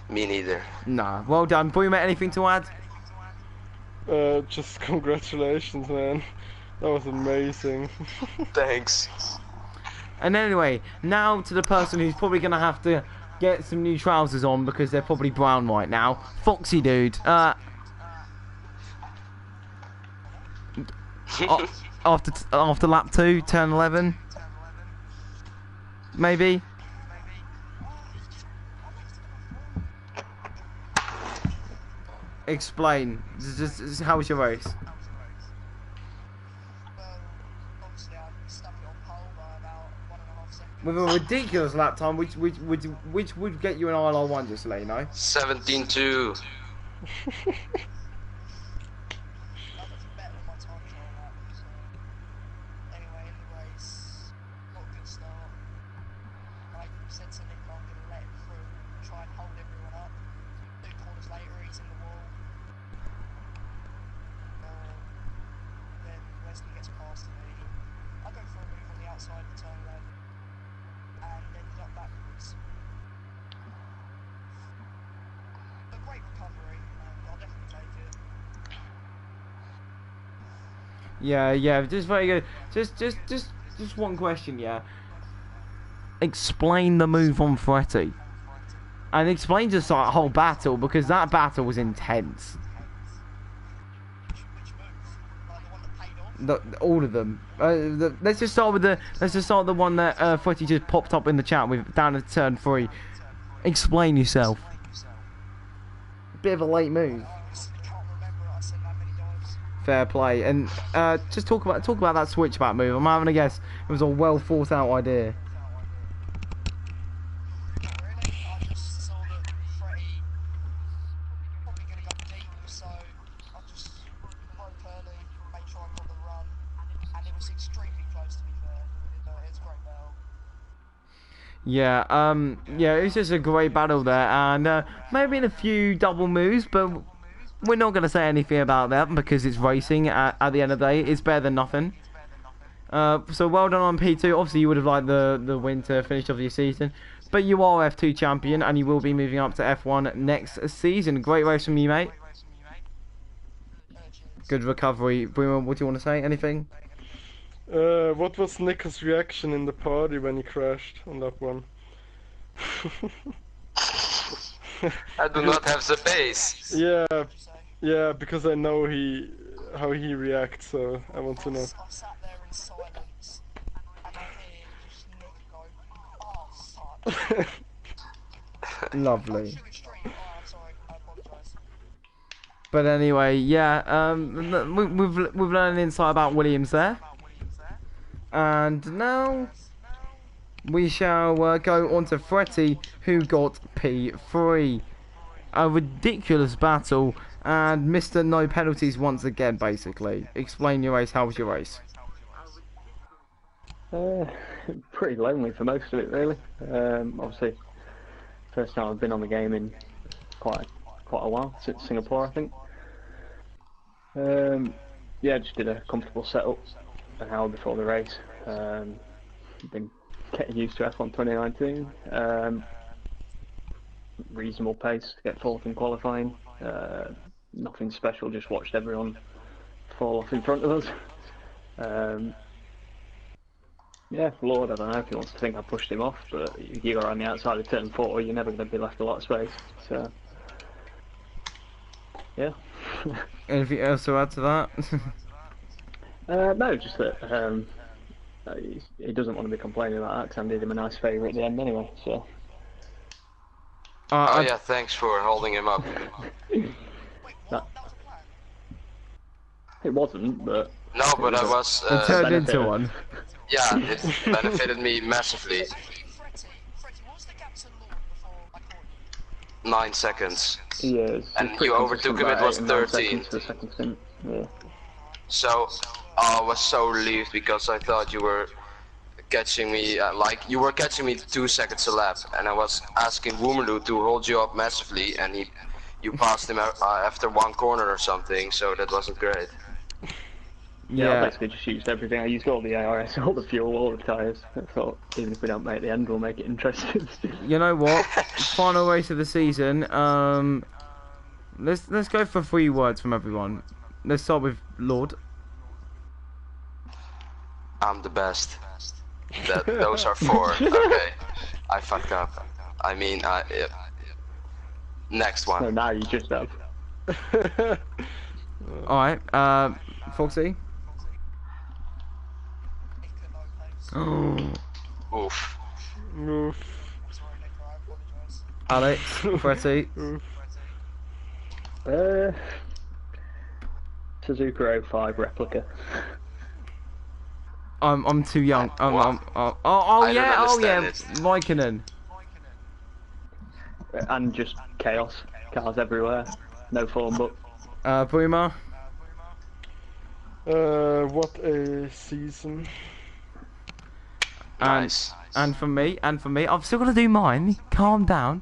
Me neither. No, well done. Boy, mate, anything to add? Just congratulations, man. That was amazing. Thanks. And anyway, now to the person who's probably going to have to get some new trousers on because they're probably brown right now. Foxy dude. After lap 2, turn 11. Maybe. Explain. Just how was your race? With a ridiculous lap time, which would get you an ILR1, just to let you know. 17-2. Yeah, just very good. Just one question, yeah. Explain the move on Fretty. And explain just that whole battle, because that battle was intense. All of them. Let's just start with the one that Fretty just popped up in the chat with down at turn 3. Explain yourself. Bit of a late move. Fair play, and just talk about that switchback move. I'm having a guess it was a well thought out idea. Yeah, yeah, it was just a great battle there, and maybe in a few double moves, but we're not going to say anything about that because it's racing at the end of the day. It's better than nothing. So well done on P2. Obviously, you would have liked the win to finish off your season. But you are F2 champion, and you will be moving up to F1 next season. Great race from you, mate. Good recovery. Boomer, what do you want to say? Anything? What was Nick's reaction in the party when he crashed on that one? I do not have the pace. Yeah, because I know how he reacts, so I want to know. I sat there in silence, and I hear just Nick go, oh fuck. Lovely. Sugar Street, oh I'm sorry, I apologise. But anyway, yeah, we've learned an insight about Williams there. And now we shall go on to Fretty, who got P3. A ridiculous battle, and Mr. No Penalties once again, basically. Explain your race. How was your race? Pretty lonely for most of it, really. Obviously, first time I've been on the game in quite a while, since Singapore, I think. Yeah, just did a comfortable setup an hour before the race. Been getting used to F1 2019. Reasonable pace to get fourth in qualifying. Nothing special, just watched everyone fall off in front of us. Yeah, Lord, I don't know if he wants to think I pushed him off, but if you go around the outside of turn 4, you're never going to be left a lot of space. So, yeah. Anything else to add to that? No, just that he doesn't want to be complaining about that because I did him a nice favour at the end anyway. So. Oh yeah, thanks for holding him up. That, it wasn't, but. No, but I was. It turned into one. Yeah, it benefited me massively. Freddie, what was the gap to Lord before I caught you? 9 seconds. Yeah, And you overtook him, it was 13. For the second stint. Yeah. So, I was so relieved because I thought you were catching me, you were catching me 2 seconds a lap, and I was asking Woomerloo to hold you up massively, and you passed him after 1 corner or something, so that wasn't great. Yeah, I basically just used everything. I used all the ARS, all the fuel, all the tyres. I thought, even if we don't make the end, we'll make it interesting. You know what? Final race of the season. Let's go for 3 words from everyone. Let's start with Lord. I'm the best. Those are 4. Okay, I fucked up. I mean, next one. No, now you just have. Alright, Foxy. Oh. Oof. Sorry, Nico, I apologise. Alex, Fretty. Suzuka 05 replica. I'm too young. I don't Yeah, understand it. Raikkonen. And just chaos. Cars everywhere. No form book. Puma. What a season. Nice. And for me, I've still got to do mine. Calm down.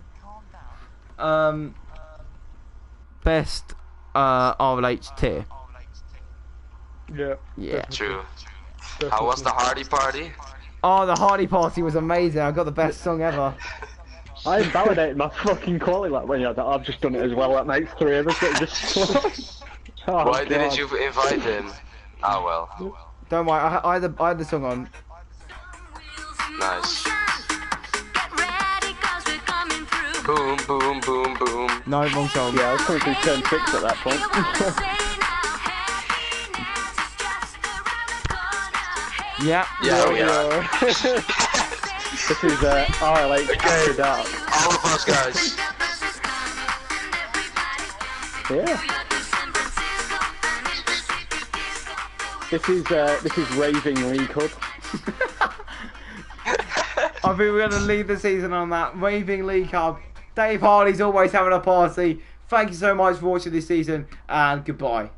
Best RLH tier. Yeah. Yeah. True. Definitely. How was the Hardy party? Oh, the Hardy party was amazing. I got the best song ever. I invalidated my fucking quality like when you had that. I've just done it as well. That makes 3 of us. That just. Oh, Why God. didn't you invite him? Ah well. Don't worry, I had the song on. Nice. Boom, boom, boom, boom. No, wrong song. Yeah, I was coming through turn 6 at that point. Yeah. Yeah, we are. This is RLH After Dark. All of us guys. Yeah. This is Raving League Hub. I think we're going to leave the season on that. Raving League Hub. Dave Hardy's always having a party. Thank you so much for watching this season, and goodbye.